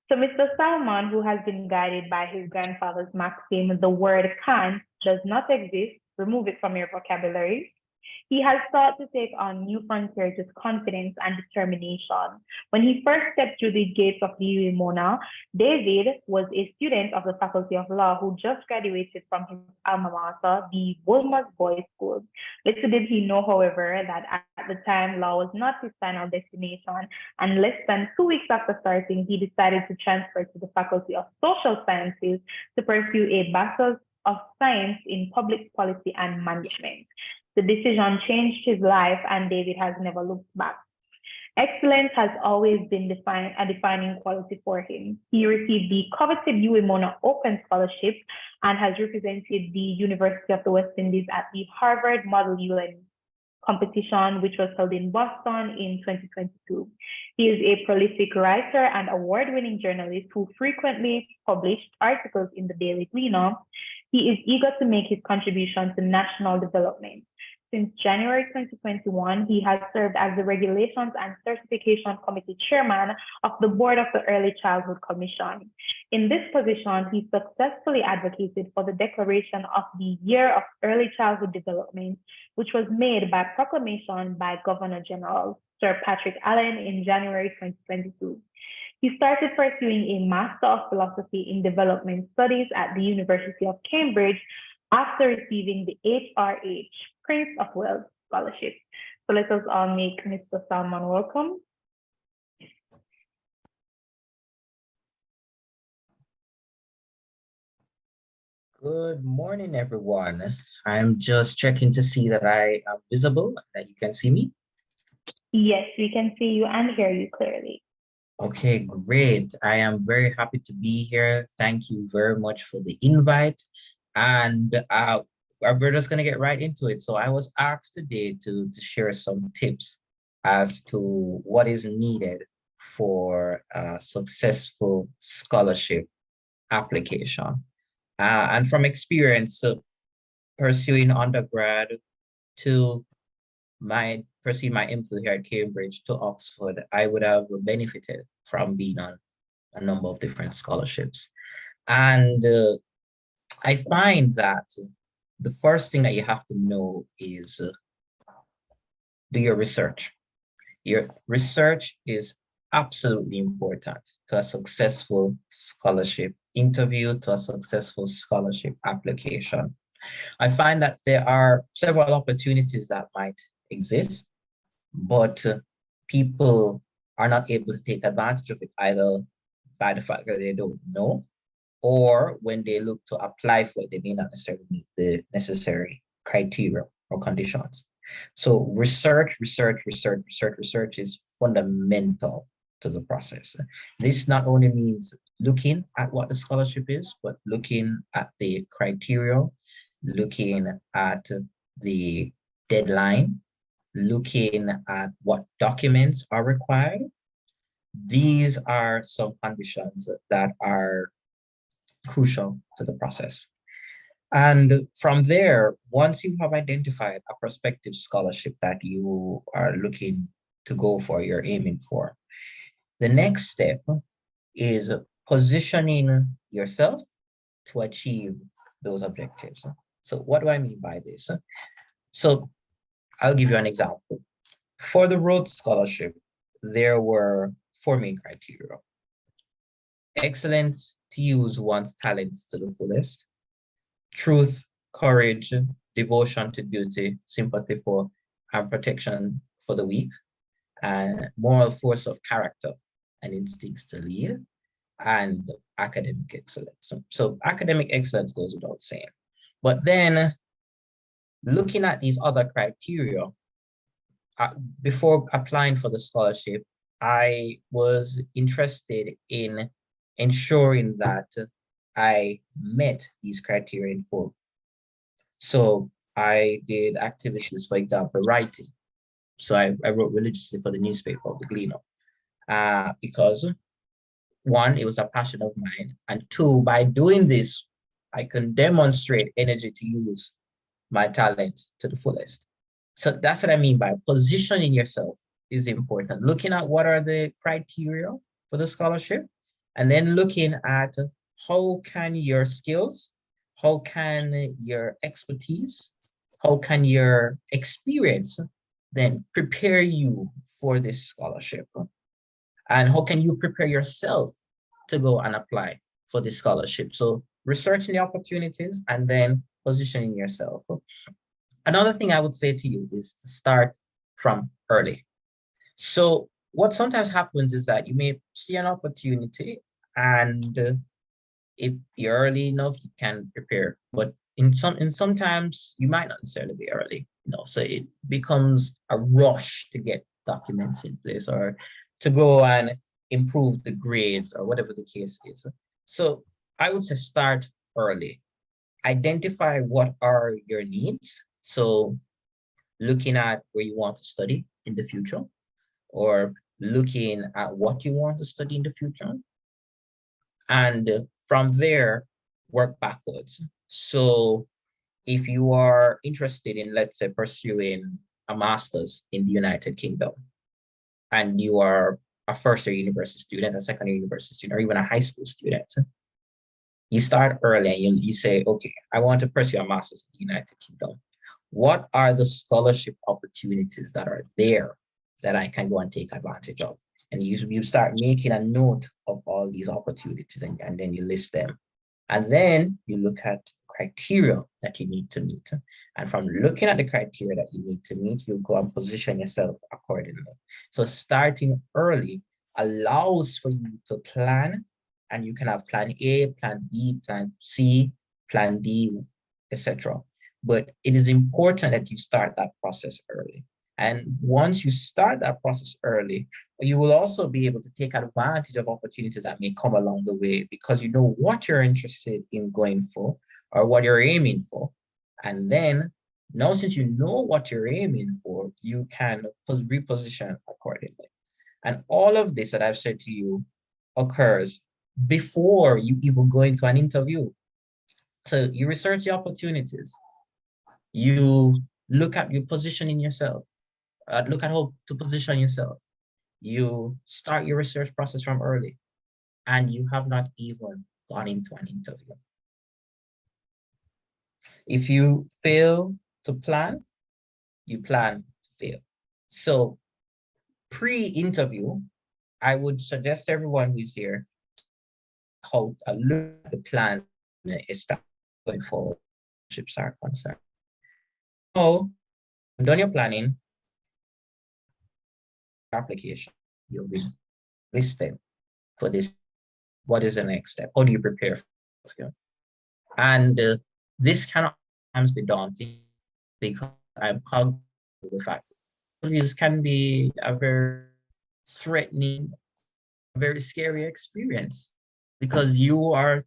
So Mr. Salmon, who has been guided by his grandfather's maxim, the word can't does not exist, remove it from your vocabulary. He has sought to take on new frontiers with confidence and determination. When he first stepped through the gates of the UWI Mona, David was a student of the Faculty of Law who just graduated from his alma mater, the Wolmer's Boys School. Little did he know, however, that at the time, law was not his final destination, and less than 2 weeks after starting, he decided to transfer to the Faculty of Social Sciences to pursue a Bachelor's of Science in Public Policy and Management. The decision changed his life, and David has never looked back. Excellence has always been a defining quality for him. He received the coveted UWI Mona Open Scholarship and has represented the University of the West Indies at the Harvard Model UN competition, which was held in Boston in 2022. He is a prolific writer and award-winning journalist who frequently published articles in the Daily Gleaner. He is eager to make his contribution to national development. Since January 2021, he has served as the Regulations and Certification Committee Chairman of the Board of the Early Childhood Commission. In this position, he successfully advocated for the declaration of the Year of Early Childhood Development, which was made by proclamation by Governor General Sir Patrick Allen in January 2022. He started pursuing a Master of Philosophy in Development Studies at the University of Cambridge after receiving the HRH Prince of Wales Scholarship. So let us all make Mr. Salmon welcome. Good morning, everyone. I'm just checking to see that I am visible, that you can see me. Yes, we can see you and hear you clearly. Okay, great. I am very happy to be here. Thank you very much for the invite. And we're just going to get right into it. So I was asked today to share some tips as to what is needed for a successful scholarship application. And from experience, pursuing undergrad to pursue my MPhil here at Cambridge to Oxford, I would have benefited from being on a number of different scholarships. And I find that the first thing that you have to know is do your research. Your research is absolutely important to a successful scholarship interview, to a successful scholarship application. I find that there are several opportunities that might exist, but people are not able to take advantage of it either by the fact that they don't know, or when they look to apply for it, they may not necessarily meet the necessary criteria or conditions. So research is fundamental to the process. This not only means looking at what the scholarship is, but looking at the criteria, looking at the deadline, looking at what documents are required. These are some conditions that are crucial to the process. And from there, once you have identified a prospective scholarship that you are looking to go for, you're aiming for, the next step is positioning yourself to achieve those objectives. So what do I mean by this? So I'll give you an example. For the Rhodes Scholarship, there were 4 main criteria. Excellence to use one's talents to the fullest, truth, courage, devotion to duty, sympathy for and protection for the weak, and moral force of character and instincts to lead, and academic excellence. So academic excellence goes without saying. But then looking at these other criteria, before applying for the scholarship, I was interested in ensuring that I met these criteria in full. So I did activities, for example, writing. So I wrote religiously for the newspaper, the Gleaner, because 1, it was a passion of mine, and 2, by doing this, I can demonstrate energy to use my talent to the fullest. So that's what I mean by positioning yourself is important. Looking at what are the criteria for the scholarship, and then looking at how can your skills, how can your expertise, how can your experience then prepare you for this scholarship? And how can you prepare yourself to go and apply for this scholarship? So researching the opportunities and then positioning yourself. Another thing I would say to you is to start from early. So what sometimes happens is that you may see an opportunity, and if you're early enough, you can prepare. But sometimes you might not necessarily be early, so it becomes a rush to get documents in place or to go and improve the grades or whatever the case is. So I would say start early. Identify what are your needs. So looking at where you want to study in the future, or looking at what you want to study in the future. And from there, work backwards. So if you are interested in, let's say, pursuing a master's in the United Kingdom, and you are a first-year university student, a second-year university student, or even a high school student, you start early and you say, okay, I want to pursue a master's in the United Kingdom. What are the scholarship opportunities that are there that I can go and take advantage of? And you start making a note of all these opportunities, and then you list them. And then you look at criteria that you need to meet. And from looking at the criteria that you need to meet, you go and position yourself accordingly. So starting early allows for you to plan, and you can have plan A, plan B, plan C, plan D, etc. But it is important that you start that process early. And once you start that process early, you will also be able to take advantage of opportunities that may come along the way, because you know what you're interested in going for or what you're aiming for. And then now, since you know what you're aiming for, you can reposition accordingly. And all of this that I've said to you occurs before you even go into an interview. So you research the opportunities. You look at your positioning yourself. Look at how to position yourself. You start your research process from early, and you have not even gone into an interview. If you fail to plan, you plan to fail. So pre-interview, I would suggest everyone who's here how to look at the plan is going forward. Ships are concerned. So, done your planning, application, you'll be listed for this. What is the next step? How do you prepare for it? And this can sometimes be daunting because I'm cognizant of the fact that interviews can be a very threatening, very scary experience because you are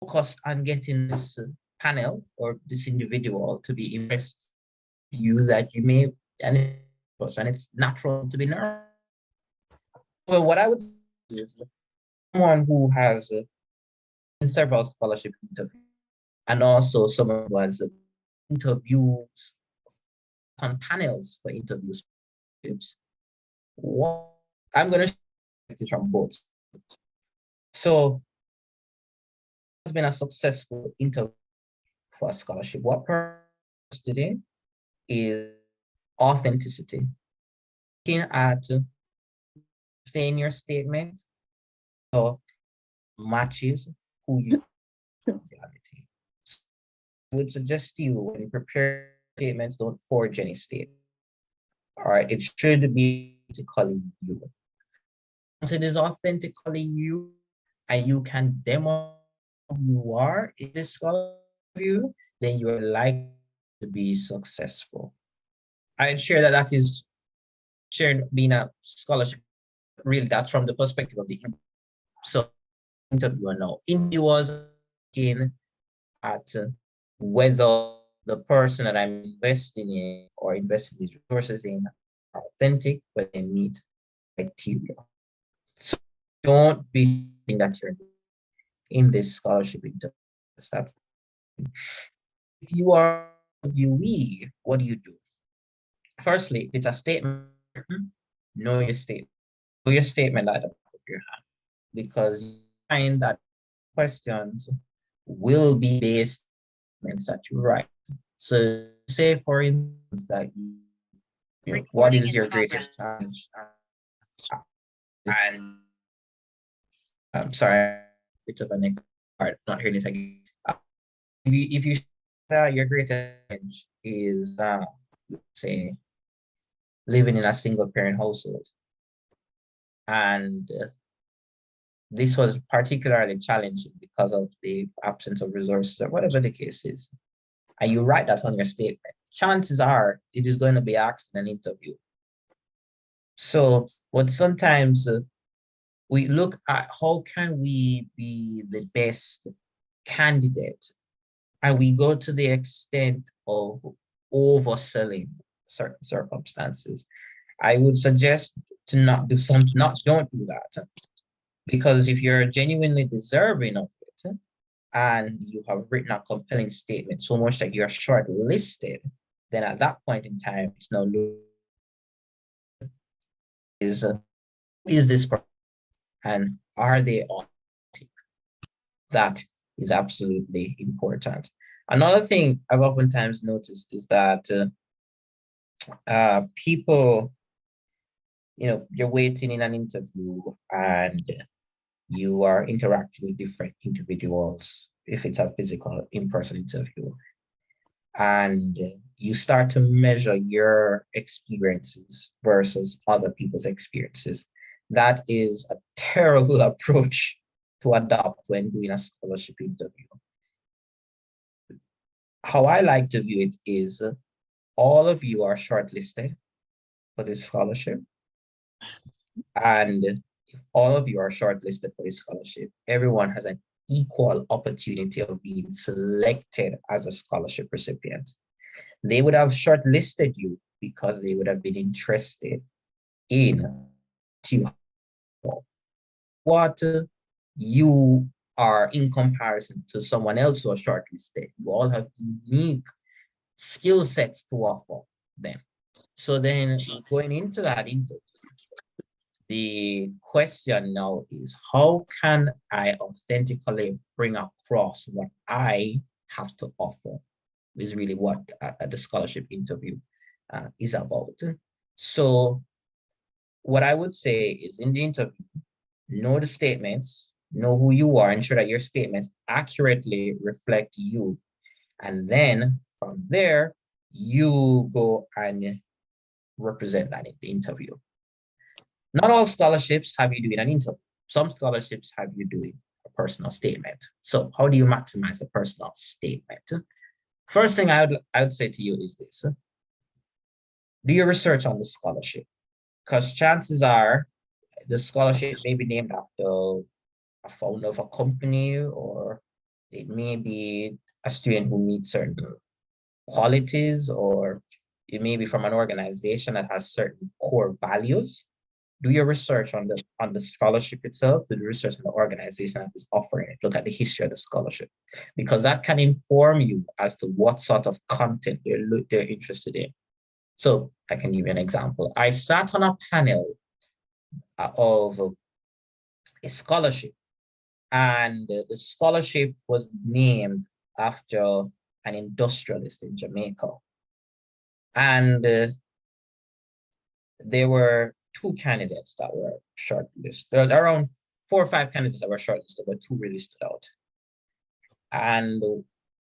focused on getting this panel or this individual to be impressed with you that you may, and it's natural to be nervous. Well, what I would say is someone who has several scholarship interviews and also someone who has interviews on panels for interviews. What I'm going to share it from both. So has been a successful interview for a scholarship. What we're interested in is authenticity. Looking at saying your statement so matches who you are. I would suggest you when you prepare statements, don't forge any statement. All right, it should be authentically you. Once it is authentically you, and you can demo who you are in this scholarship review, then you are likely to be successful. I'd share that is shared being a scholarship. Really, that's from the perspective of the so interviewer now. Interviewers looking at whether the person that I'm investing in or investing these resources in are authentic, whether they meet criteria. So don't be thinking that you're in this scholarship interview. That's if you are a UWI, what do? Firstly, it's a statement. Know your statement. Know your statement at the back of your hand, because you find that questions will be based on that you write. So say, for instance, that what is your greatest challenge? And I'm sorry, a bit of an part, not hearing it again. If you your greatest challenge is, let's say, living in a single parent household, and this was particularly challenging because of the absence of resources or whatever the case is, and you write that on your statement, chances are it is going to be asked in an interview. So what sometimes we look at, how can we be the best candidate? And we go to the extent of overselling certain circumstances. I would suggest to don't do that. Because if you're genuinely deserving of it and you have written a compelling statement so much that you're shortlisted, then at that point in time, it's now is this person and are they authentic? That is absolutely important. Another thing I've oftentimes noticed is that people, you're waiting in an interview and you are interacting with different individuals, if it's a physical in-person interview, and you start to measure your experiences versus other people's experiences. That is a terrible approach to adopt when doing a scholarship interview. How I like to view it is all of you are shortlisted for this scholarship. And if all of you are shortlisted for this scholarship, everyone has an equal opportunity of being selected as a scholarship recipient. They would have shortlisted you because they would have been interested in what you are in comparison to someone else who are shortlisted. You all have unique skill sets to offer them. So then going into that interview, the question now is, how can I authentically bring across what I have to offer? Is really what the scholarship interview is about. So what I would say is, in the interview, know the statements, know who you are, ensure that your statements accurately reflect you. And then from there, you go and represent that in the interview. Not all scholarships have you doing an interview. Some scholarships have you doing a personal statement. So how do you maximize a personal statement? First thing I would say to you is this: do your research on the scholarship, because chances are the scholarship may be named after a founder of a company, or it may be a student who meets certain qualities, or it may be from an organization that has certain core values. Do your research on the scholarship itself, do the research on the organization that is offering it. Look at the history of the scholarship, because that can inform you as to what sort of content they're interested in. So I can give you an example. I sat on a panel of a scholarship, and the scholarship was named after an industrialist in Jamaica. And there were 2 candidates that were shortlisted. There were around 4 or 5 candidates that were shortlisted, but 2 really stood out. And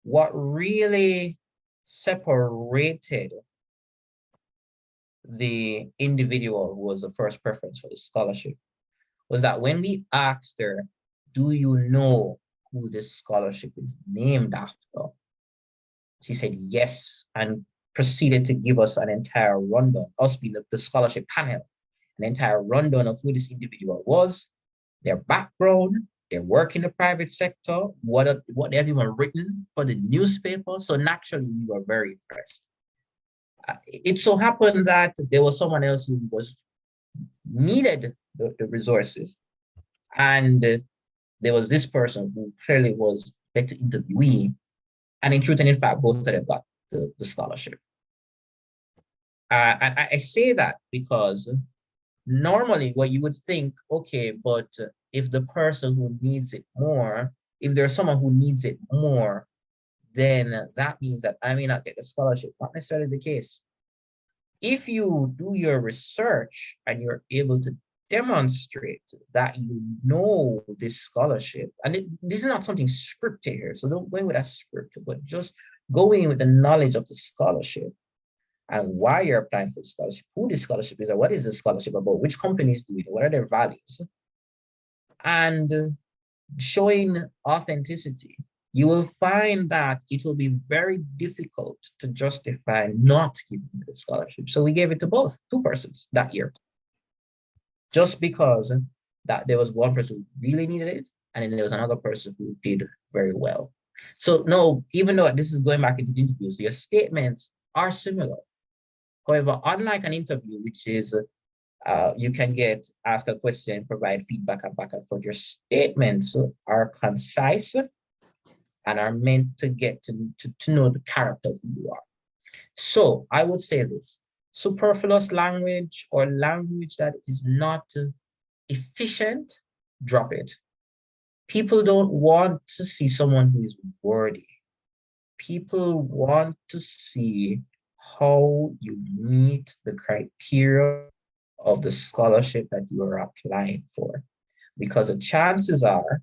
what really separated the individual who was the first preference for the scholarship was that when we asked her, do you know who this scholarship is named after? She said yes, and proceeded to give us an entire rundown, us being the scholarship panel, an entire rundown of who this individual was, their background, their work in the private sector, what they have even written for the newspaper. So naturally, we were very impressed. It so happened that there was someone else who needed the resources. And there was this person who clearly was better interviewee. And in truth and in fact, both of them got the scholarship. And I say that because normally what you would think, okay, but if the person who needs it more, if there's someone who needs it more, then that means that I may not get the scholarship. Not necessarily the case. If you do your research and you're able to demonstrate that you know this scholarship, and this is not something scripted here, so don't go in with a script, but just go in with the knowledge of the scholarship and why you're applying for the scholarship, who the scholarship is, or what is the scholarship about, which companies do it, what are their values, and showing authenticity, you will find that it will be very difficult to justify not giving the scholarship. So we gave it to both, 2 persons that year, just because that there was one person who really needed it, and then there was another person who did very well. So no, even though this is going back into the interviews, your statements are similar. However, unlike an interview, which is you can ask a question, provide feedback and back and forth, your statements are concise and are meant to get to know the character of who you are. So I would say this: superfluous language or language that is not efficient, drop it. People don't want to see someone who is worthy. People want to see how you meet the criteria of the scholarship that you are applying for. Because the chances are,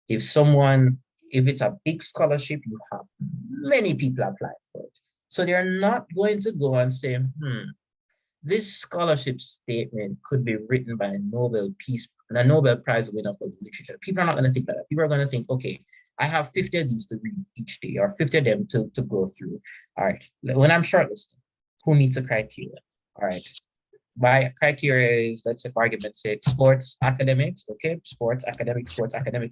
if it's a big scholarship, you have many people applying for it. So they're not going to go and say, this scholarship statement could be written by a Nobel Prize winner for literature. People are not going to think like that. People are going to think, okay, I have 50 of these to read each day, or 50 of them to go through. All right, when I'm shortlisted, who meets the criteria? All right, my criteria is, let's say for argument's sake, sports, academics, okay, sports, academic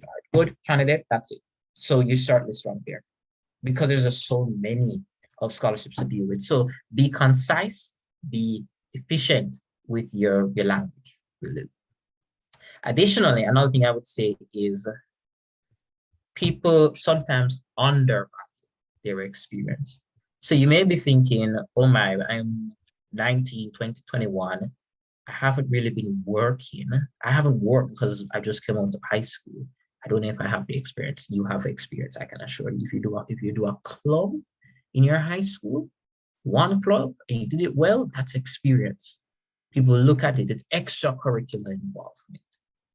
are good candidate, that's it. So you shortlist from there because there's just so many of scholarships to deal with. So be concise, be efficient with your language. Really. Additionally, another thing I would say is people sometimes undervalue their experience. So you may be thinking, oh my, I'm 19, 20, 21. I haven't really been working. I haven't worked because I just came out of high school. I don't know if I have the experience. You have experience, I can assure you. If you do a club in your high school, one club, and you did it well, that's experience. People look at it, it's extracurricular involvement.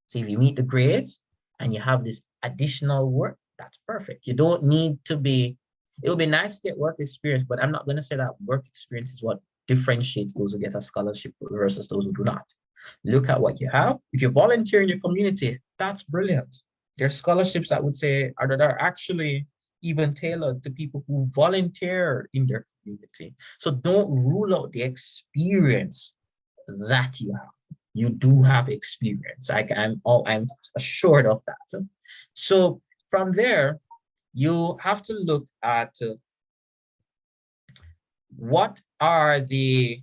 So if you meet the grades and you have this additional work, that's perfect. You don't need to be, it would be nice to get work experience, but I'm not going to say that work experience is what differentiates those who get a scholarship versus those who do not. Look at what you have. If you volunteer in your community, that's brilliant. There are scholarships that would say that are actually even tailored to people who volunteer in their community. So don't rule out the experience that you have. You do have experience. I'm assured of that. So from there, you have to look at what are the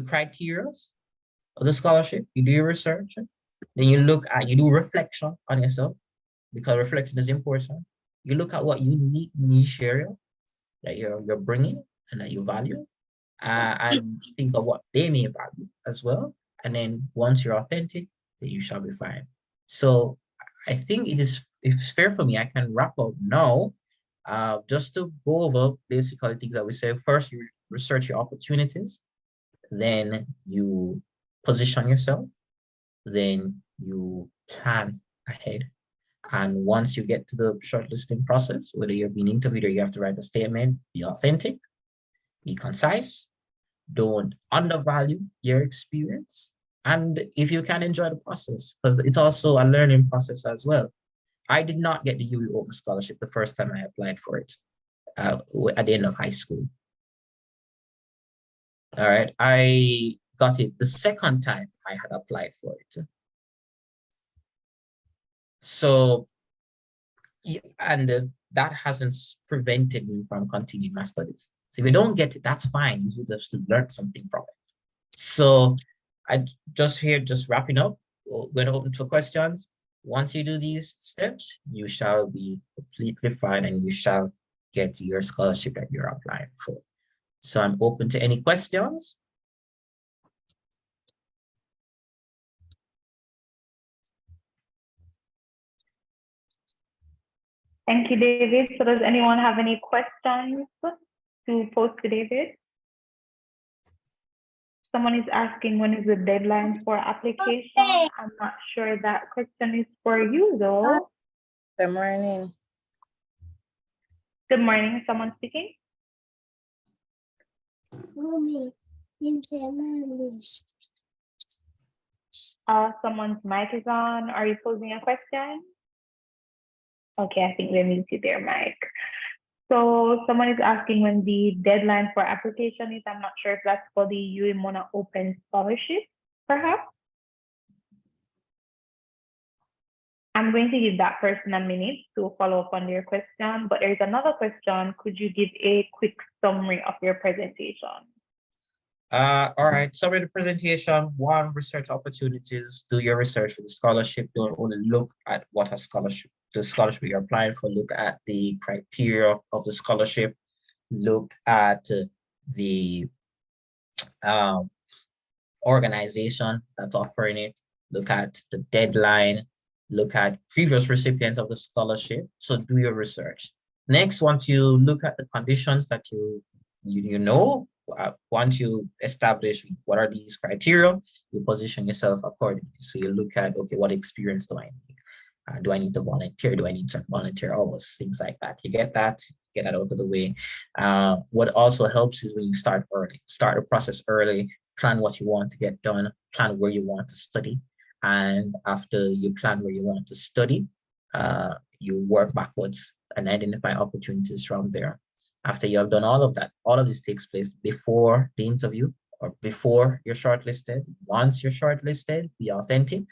criteria of the scholarship. You do your research, then you do reflection on yourself, because reflection is important. You look at what unique niche area that you're bringing and that you value, and think of what they may value as well. And then once you're authentic, then you shall be fine. So I think if it's fair for me, I can wrap up now. Just to go over basically things that we say. First, you research your opportunities, then you position yourself, then you plan ahead. And once you get to the shortlisting process, whether you're being interviewed or you have to write a statement, be authentic, be concise, don't undervalue your experience. And if you can, enjoy the process, because it's also a learning process as well. I did not get the UWI Open Scholarship the first time I applied for it at the end of high school. All right, I got it the second time I had applied for it. So, and that hasn't prevented me from continuing my studies. So if you don't get it, that's fine. You should just learn something from it. So I just wrapping up. We're going to open for questions. Once you do these steps, you shall be completely fine and you shall get your scholarship that you're applying for. So I'm open to any questions. Thank you, David. So does anyone have any questions to pose to David? Someone is asking when is the deadline for application. I'm not sure that question is for you though. Good morning. Good morning, someone speaking? Someone's mic is on. Are you posing a question? Okay, I think they muted their mic. So someone is asking when the deadline for application is. I'm not sure if that's for the UWI Mona Open Scholarship, perhaps. I'm going to give that person a minute to follow up on your question, but there's another question. Could you give a quick summary of your presentation? All right, summary of the presentation. One, research opportunities. Do your research for the scholarship. Don't only look at what a scholarship, the scholarship you're applying for. Look at the criteria of the scholarship. Look at the organization that's offering it. Look at the deadline. Look at previous recipients of the scholarship. So do your research. Next, once you look at the conditions that you know, once you establish what are these criteria, you position yourself accordingly. So you look at, okay, what experience do I need? Do I need to volunteer? Do I need to volunteer hours? Things like that. You get that out of the way. What also helps is when you start early. Start the process early. Plan what you want to get done. Plan where you want to study. And after you plan where you want to study, you work backwards and identify opportunities from there. After you have done all of that, all of this takes place before the interview or before you're shortlisted. Once you're shortlisted, be authentic.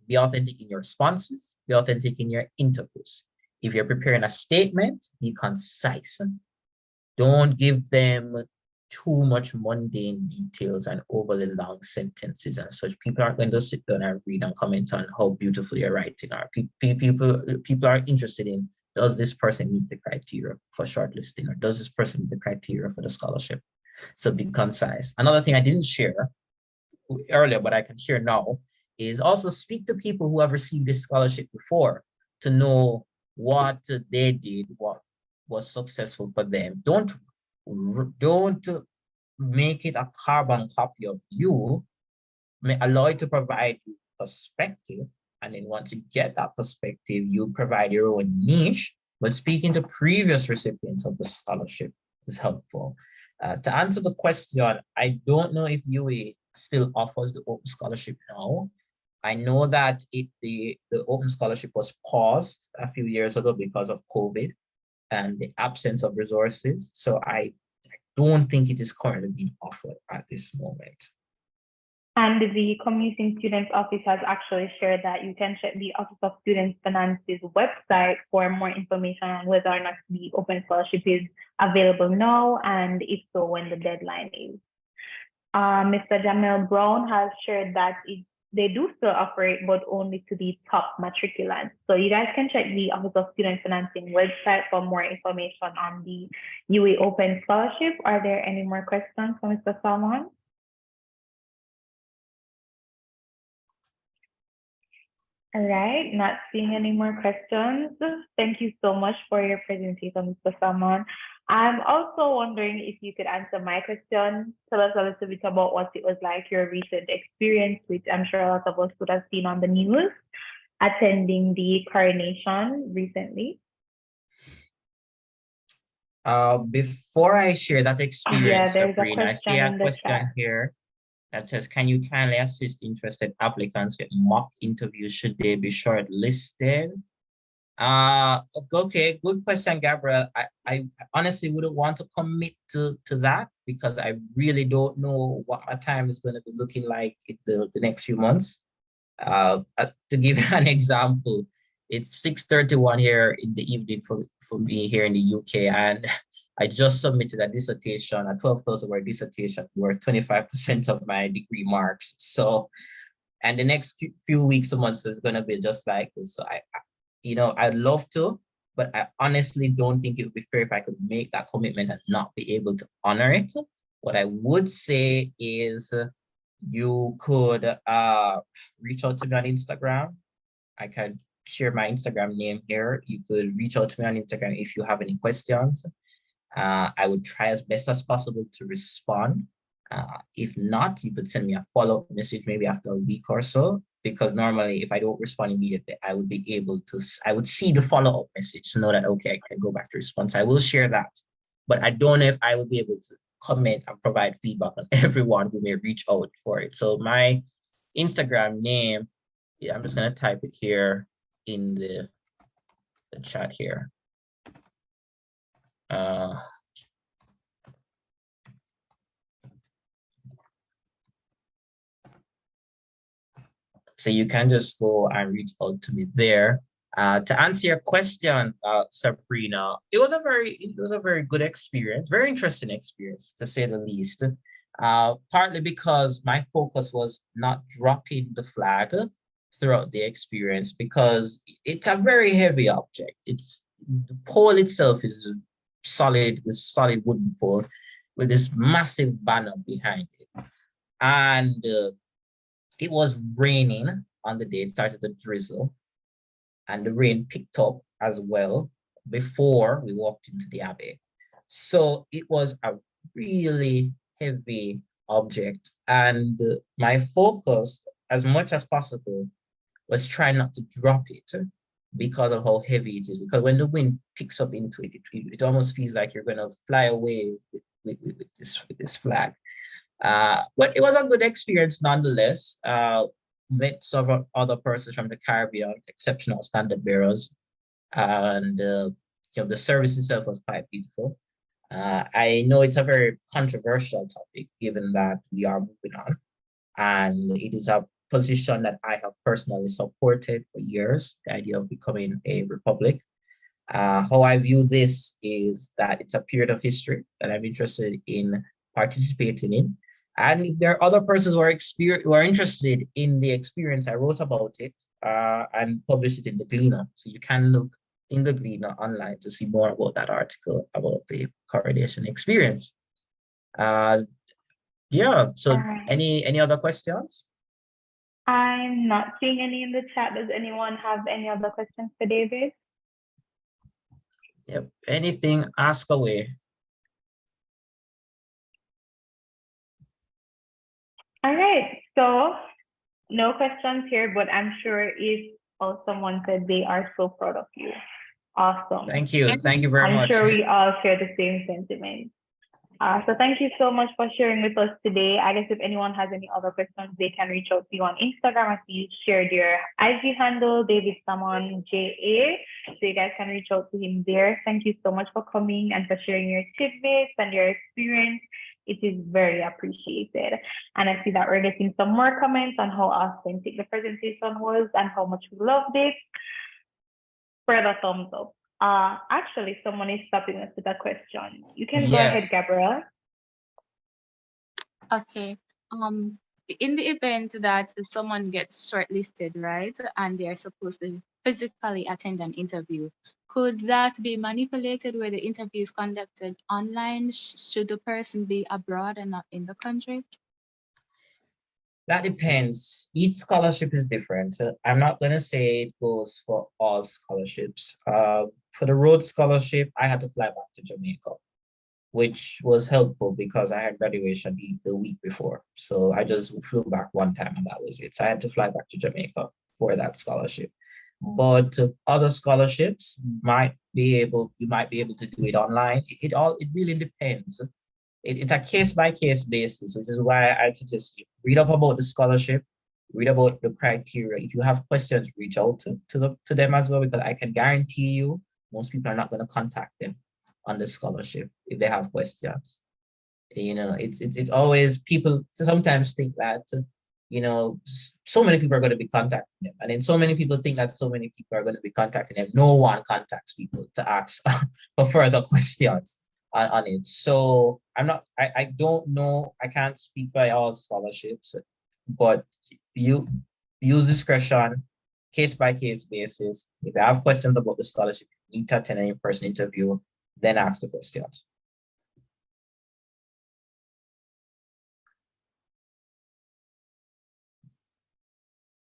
Be authentic in your responses, be authentic in your interviews. If you're preparing a statement, be concise. Don't give them too much mundane details and overly long sentences and such. People aren't going to sit down and read and comment on how beautiful you're writing. Or people are interested in, does this person meet the criteria for shortlisting, or does this person meet the criteria for the scholarship? So be concise. Another thing I didn't share earlier, but I can share now, is also speak to people who have received this scholarship before to know what they did, what was successful for them. Don't make it a carbon copy of you. Allow it to provide you perspective. And then once you get that perspective, you provide your own niche. But speaking to previous recipients of the scholarship is helpful. To answer the question, I don't know if UWI still offers the open scholarship now. I know that the open scholarship was paused a few years ago because of COVID and the absence of resources. So I don't think it is currently being offered at this moment. And the Commuting Students Office has actually shared that you can check the Office of Student Finance's website for more information on whether or not the open scholarship is available now, and if so, when the deadline is. Mr. Jamel Brown has shared that they do still operate, but only to the top matriculants. So you guys can check the Office of Student Financing website for more information on the UWI Open Scholarship. Are there any more questions for Mr. Salmon? All right, not seeing any more questions. Thank you so much for your presentation, Mr. Salmon. I'm also wondering if you could answer my question. Tell us a little bit about what it was like, your recent experience, which I'm sure a lot of us would have seen on the news, attending the coronation recently. Before I share that experience, there's a Sabrina, I see a question in the question chat. here that says, can you kindly assist interested applicants with mock interviews should they be shortlisted? Okay, good question, Gabriel. I honestly wouldn't want to commit to that because I really don't know what my time is going to be looking like in the next few months. To give you an example, it's 6:31 here in the evening for me here in the UK, and I just submitted a dissertation, a 12,000 word dissertation worth 25% of my degree marks. So, and the next few weeks or months is going to be just like this. So I'd love to, but I honestly don't think it would be fair if I could make that commitment and not be able to honor it. What I would say is you could reach out to me on Instagram. I can share my Instagram name here. You could reach out to me on Instagram if you have any questions. I would try as best as possible to respond. If not, you could send me a follow-up message maybe after a week or so, because normally if I don't respond immediately, I would see the follow-up message to know that, okay, I can go back to response. I will share that, but I don't know if I will be able to comment and provide feedback on everyone who may reach out for it. So my Instagram name, yeah, I'm just gonna type it here in the chat here. So you can just go and reach out to me there. To answer your question, Sabrina, it was a very good experience, very interesting experience to say the least. Partly because my focus was not dropping the flag throughout the experience, because it's a very heavy object. The pole itself is solid wooden pole with this massive banner behind it. And it was raining on the day. It started to drizzle, and the rain picked up as well before we walked into the Abbey. So it was a really heavy object, and my focus, as much as possible, was trying not to drop it because of how heavy it is. Because when the wind picks up into it, it almost feels like you're going to fly away with this flag. But it was a good experience nonetheless. Met several other persons from the Caribbean, exceptional standard bearers, and the service itself was quite beautiful. I know it's a very controversial topic, given that we are moving on, and it is a position that I have personally supported for years, the idea of becoming a republic. How I view this is that it's a period of history that I'm interested in participating in. And if there are other persons who are interested in the experience, I wrote about it and published it in the Gleaner. So you can look in the Gleaner online to see more about that article about the coronation experience. Yeah, so Alright. any other questions? I'm not seeing any in the chat. Does anyone have any other questions for David? Yep, anything, ask away. All right, so no questions here, but I'm sure if someone said they are so proud of you. Awesome. Thank you very I'm much. sure we all share the same sentiment. So thank you so much for sharing with us today. I guess if anyone has any other questions, they can reach out to you on Instagram. I see you shared your IG handle, David Salmon JA. So you guys can reach out to him there. Thank you so much for coming and for sharing your tidbits and your experience. It is very appreciated. And I see that we're getting some more comments on how authentic the presentation was and how much we loved it. Further thumbs up. Actually, someone is stopping us with a question. You can go ahead, Yes. Gabrielle. Okay. In the event that someone gets shortlisted, right, and they're supposed to physically attend an interview, could that be manipulated where the interview is conducted online? Should the person be abroad and not in the country? That depends. Each scholarship is different. I'm not going to say it goes for all scholarships. For the Rhodes Scholarship, I had to fly back to Jamaica, which was helpful because I had graduation the week before. So I just flew back one time and that was it. So I had to fly back to Jamaica for that scholarship. But other scholarships you might be able to do it online. It really depends. It's a case-by-case basis, which is why I suggest you read up about the scholarship, read about the criteria. If you have questions, reach out to them as well, because I can guarantee you most people are not going to contact them on the scholarship if they have questions. You know, it's always, people sometimes think that, you know, so many people are going to be contacting them, and then so many people think that so many people are going to be contacting them. No one contacts people to ask for further questions on it. So I don't know, I can't speak for all scholarships, but you use discretion, case-by-case basis. If you have questions about the scholarship, you need to attend an in-person interview, then ask the questions.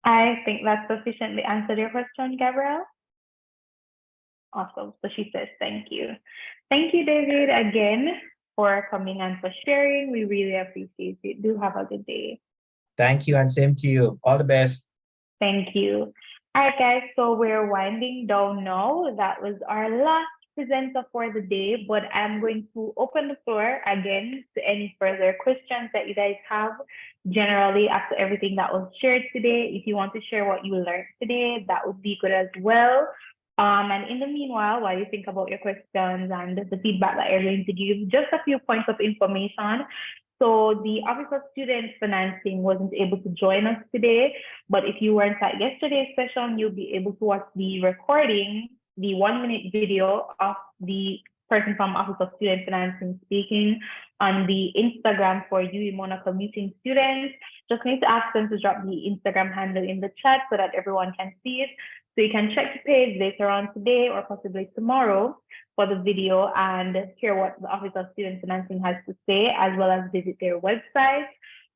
I think that sufficiently answered your question, Gabrielle. Awesome. So she says, thank you. Thank you, David, again for coming and for sharing. We really appreciate it. Do have a good day. Thank you, and same to you. All the best. Thank you. All right, guys, so we're winding down now. That was our last presenter for the day, but I'm going to open the floor again to any further questions that you guys have. Generally, after everything that was shared today, if you want to share what you learned today, that would be good as well. And in the meanwhile, while you think about your questions and the feedback that you're going to give, just a few points of information. So the Office of Student Financing wasn't able to join us today, but if you weren't at yesterday's session, you'll be able to watch the recording, the 1-minute video of the person from Office of Student Financing speaking on the Instagram for UWI Commuting students. Just need to ask them to drop the Instagram handle in the chat so that everyone can see it. So you can check the page later on today or possibly tomorrow for the video and hear what the Office of Student Financing has to say, as well as visit their website.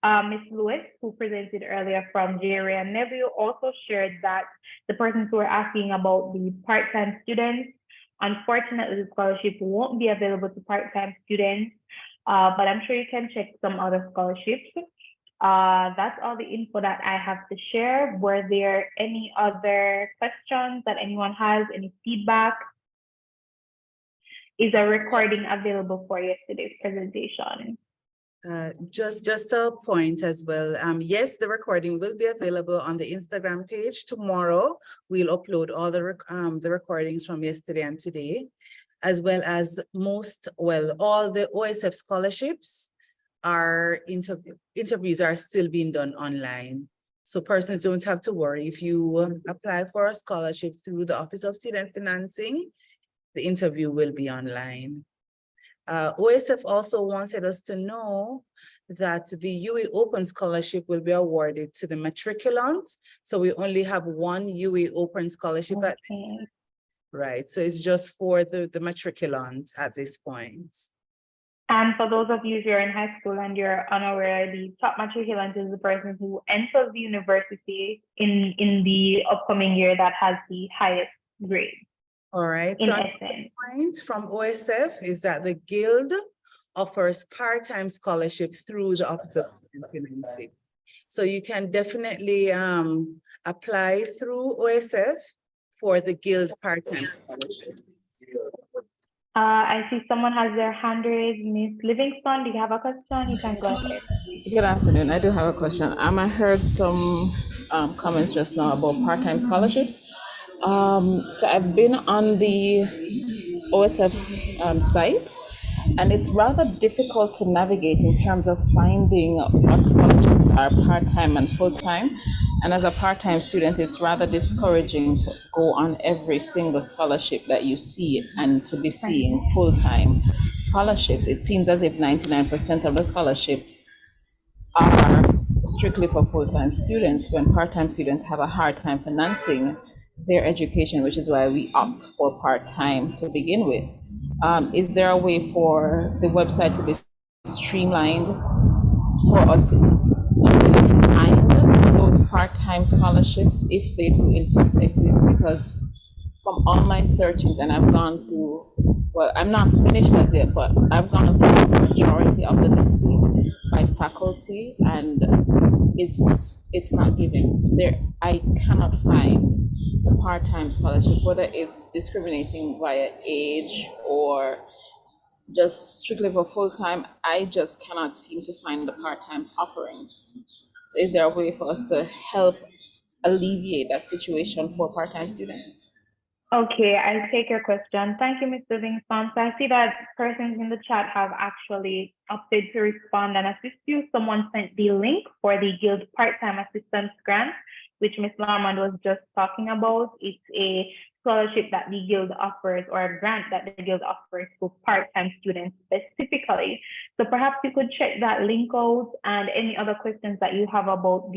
Ms. Lewis, who presented earlier from JRA and Nebula, also shared that the persons who were asking about the part-time students, unfortunately, the scholarship won't be available to part-time students, but I'm sure you can check some other scholarships. That's all the info that I have to share. Were there any other questions that anyone has, any feedback? Is a recording available for yesterday's presentation? Just a point as well. Yes, the recording will be available on the Instagram page tomorrow. We'll upload all the recordings from yesterday and today, as well as all the OSF scholarships are interviews are still being done online. So persons don't have to worry. If you apply for a scholarship through the Office of Student Financing, the interview will be online. OSF also wanted us to know that the UE Open Scholarship will be awarded to the matriculant. So we only have one UE Open Scholarship at this time. Right, so it's just for the matriculant at this point. And for those of you who are in high school and you're unaware, the top matriculant is the person who enters the university in the upcoming year that has the highest grade. All right, In so essence. point from OSF is that the Guild offers part-time scholarship through the Office of Student Financing. So you can definitely apply through OSF for the Guild part-time scholarship. I see someone has their hand raised. Miss Livingston, do you have a question? You can go ahead. Good afternoon. I do have a question. I heard some comments just now about part-time scholarships. So I've been on the OSF site, and it's rather difficult to navigate in terms of finding what scholarships are part-time and full-time. And as a part-time student, it's rather discouraging to go on every single scholarship that you see and to be seeing full-time scholarships. It seems as if 99% of the scholarships are strictly for full-time students, when part-time students have a hard time financing their education, which is why we opt for part-time to begin with. Is there a way for the website to be streamlined for us to find those part-time scholarships if they do in fact exist? Because from all my searchings, and I've gone through, well, I'm not finished as yet, but I've gone through the majority of the listing by faculty, and it's not given there. I cannot find the part-time scholarship, whether it's discriminating via age or just strictly for full-time. I just cannot seem to find the part-time offerings. So is there a way for us to help alleviate that situation for part-time students? Okay, I take your question. Thank you, Ms. Livingston. So I see that persons in the chat have actually opted to respond and assist you. Someone sent the link for the Guild Part-Time Assistance Grant, which Ms. Larmond was just talking about. It's a scholarship that the Guild offers, or a grant that the Guild offers to part-time students specifically. So perhaps you could check that link out, and any other questions that you have about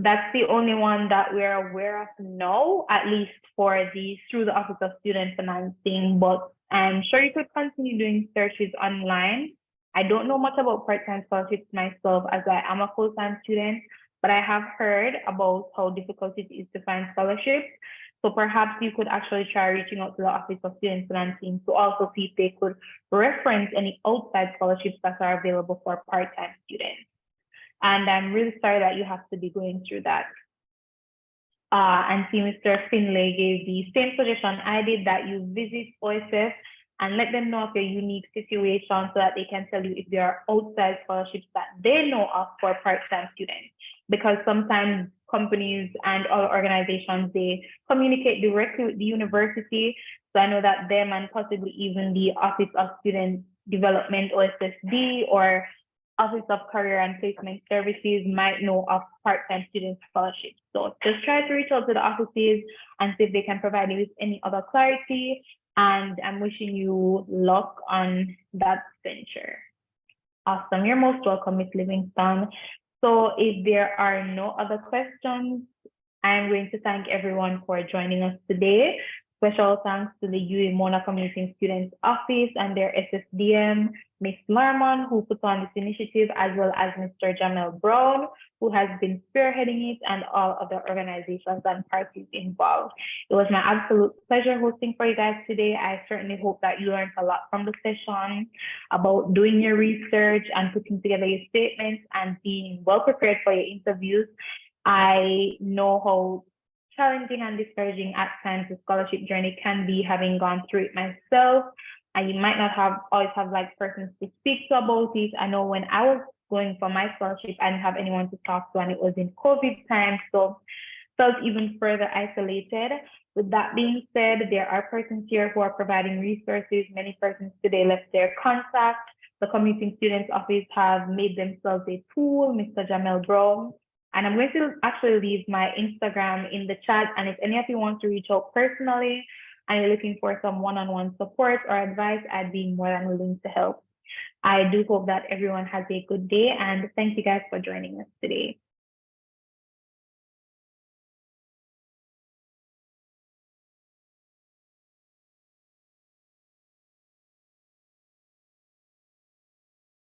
that's the only one that we're aware of now, at least for through the Office of Student Financing, but I'm sure you could continue doing searches online. I don't know much about part-time scholarships myself, as I am a full-time student, but I have heard about how difficult it is to find scholarships. So perhaps you could actually try reaching out to the Office of Student Financing to also see if they could reference any outside scholarships that are available for part-time students. And I'm really sorry that you have to be going through that. And see, Mr. Finlay gave the same suggestion I did, that you visit OSF and let them know of your unique situation so that they can tell you if there are outside scholarships that they know of for part-time students. Because sometimes companies and other organizations, they communicate directly with the university. So I know that them and possibly even the Office of Student Development, OSSD, or Office of Career and Placement Services might know of part-time student scholarships. So just try to reach out to the offices and see if they can provide you with any other clarity. And I'm wishing you luck on that venture. Awesome. You're most welcome, Ms. Livingston. So if there are no other questions, I'm going to thank everyone for joining us today. Special thanks to the UWI Mona Commuting Students Office and their SSDM, Ms. Larmon, who put on this initiative, as well as Mr. Jamel Brown, who has been spearheading it, and all other organizations and parties involved. It was my absolute pleasure hosting for you guys today. I certainly hope that you learned a lot from the session about doing your research and putting together your statements and being well prepared for your interviews. I know how challenging and discouraging at times the scholarship journey can be, having gone through it myself. and you might not always have like persons to speak to about it. I know when I was going for my scholarship, I didn't have anyone to talk to, and it was in COVID time, so felt even further isolated. With that being said, there are persons here who are providing resources. Many persons today left their contact. The Commuting Students Office have made themselves a tool, Mr. Jamel Brown. And I'm going to actually leave my Instagram in the chat. And if any of you want to reach out personally and you're looking for some one-on-one support or advice, I'd be more than willing to help. I do hope that everyone has a good day, and thank you guys for joining us today.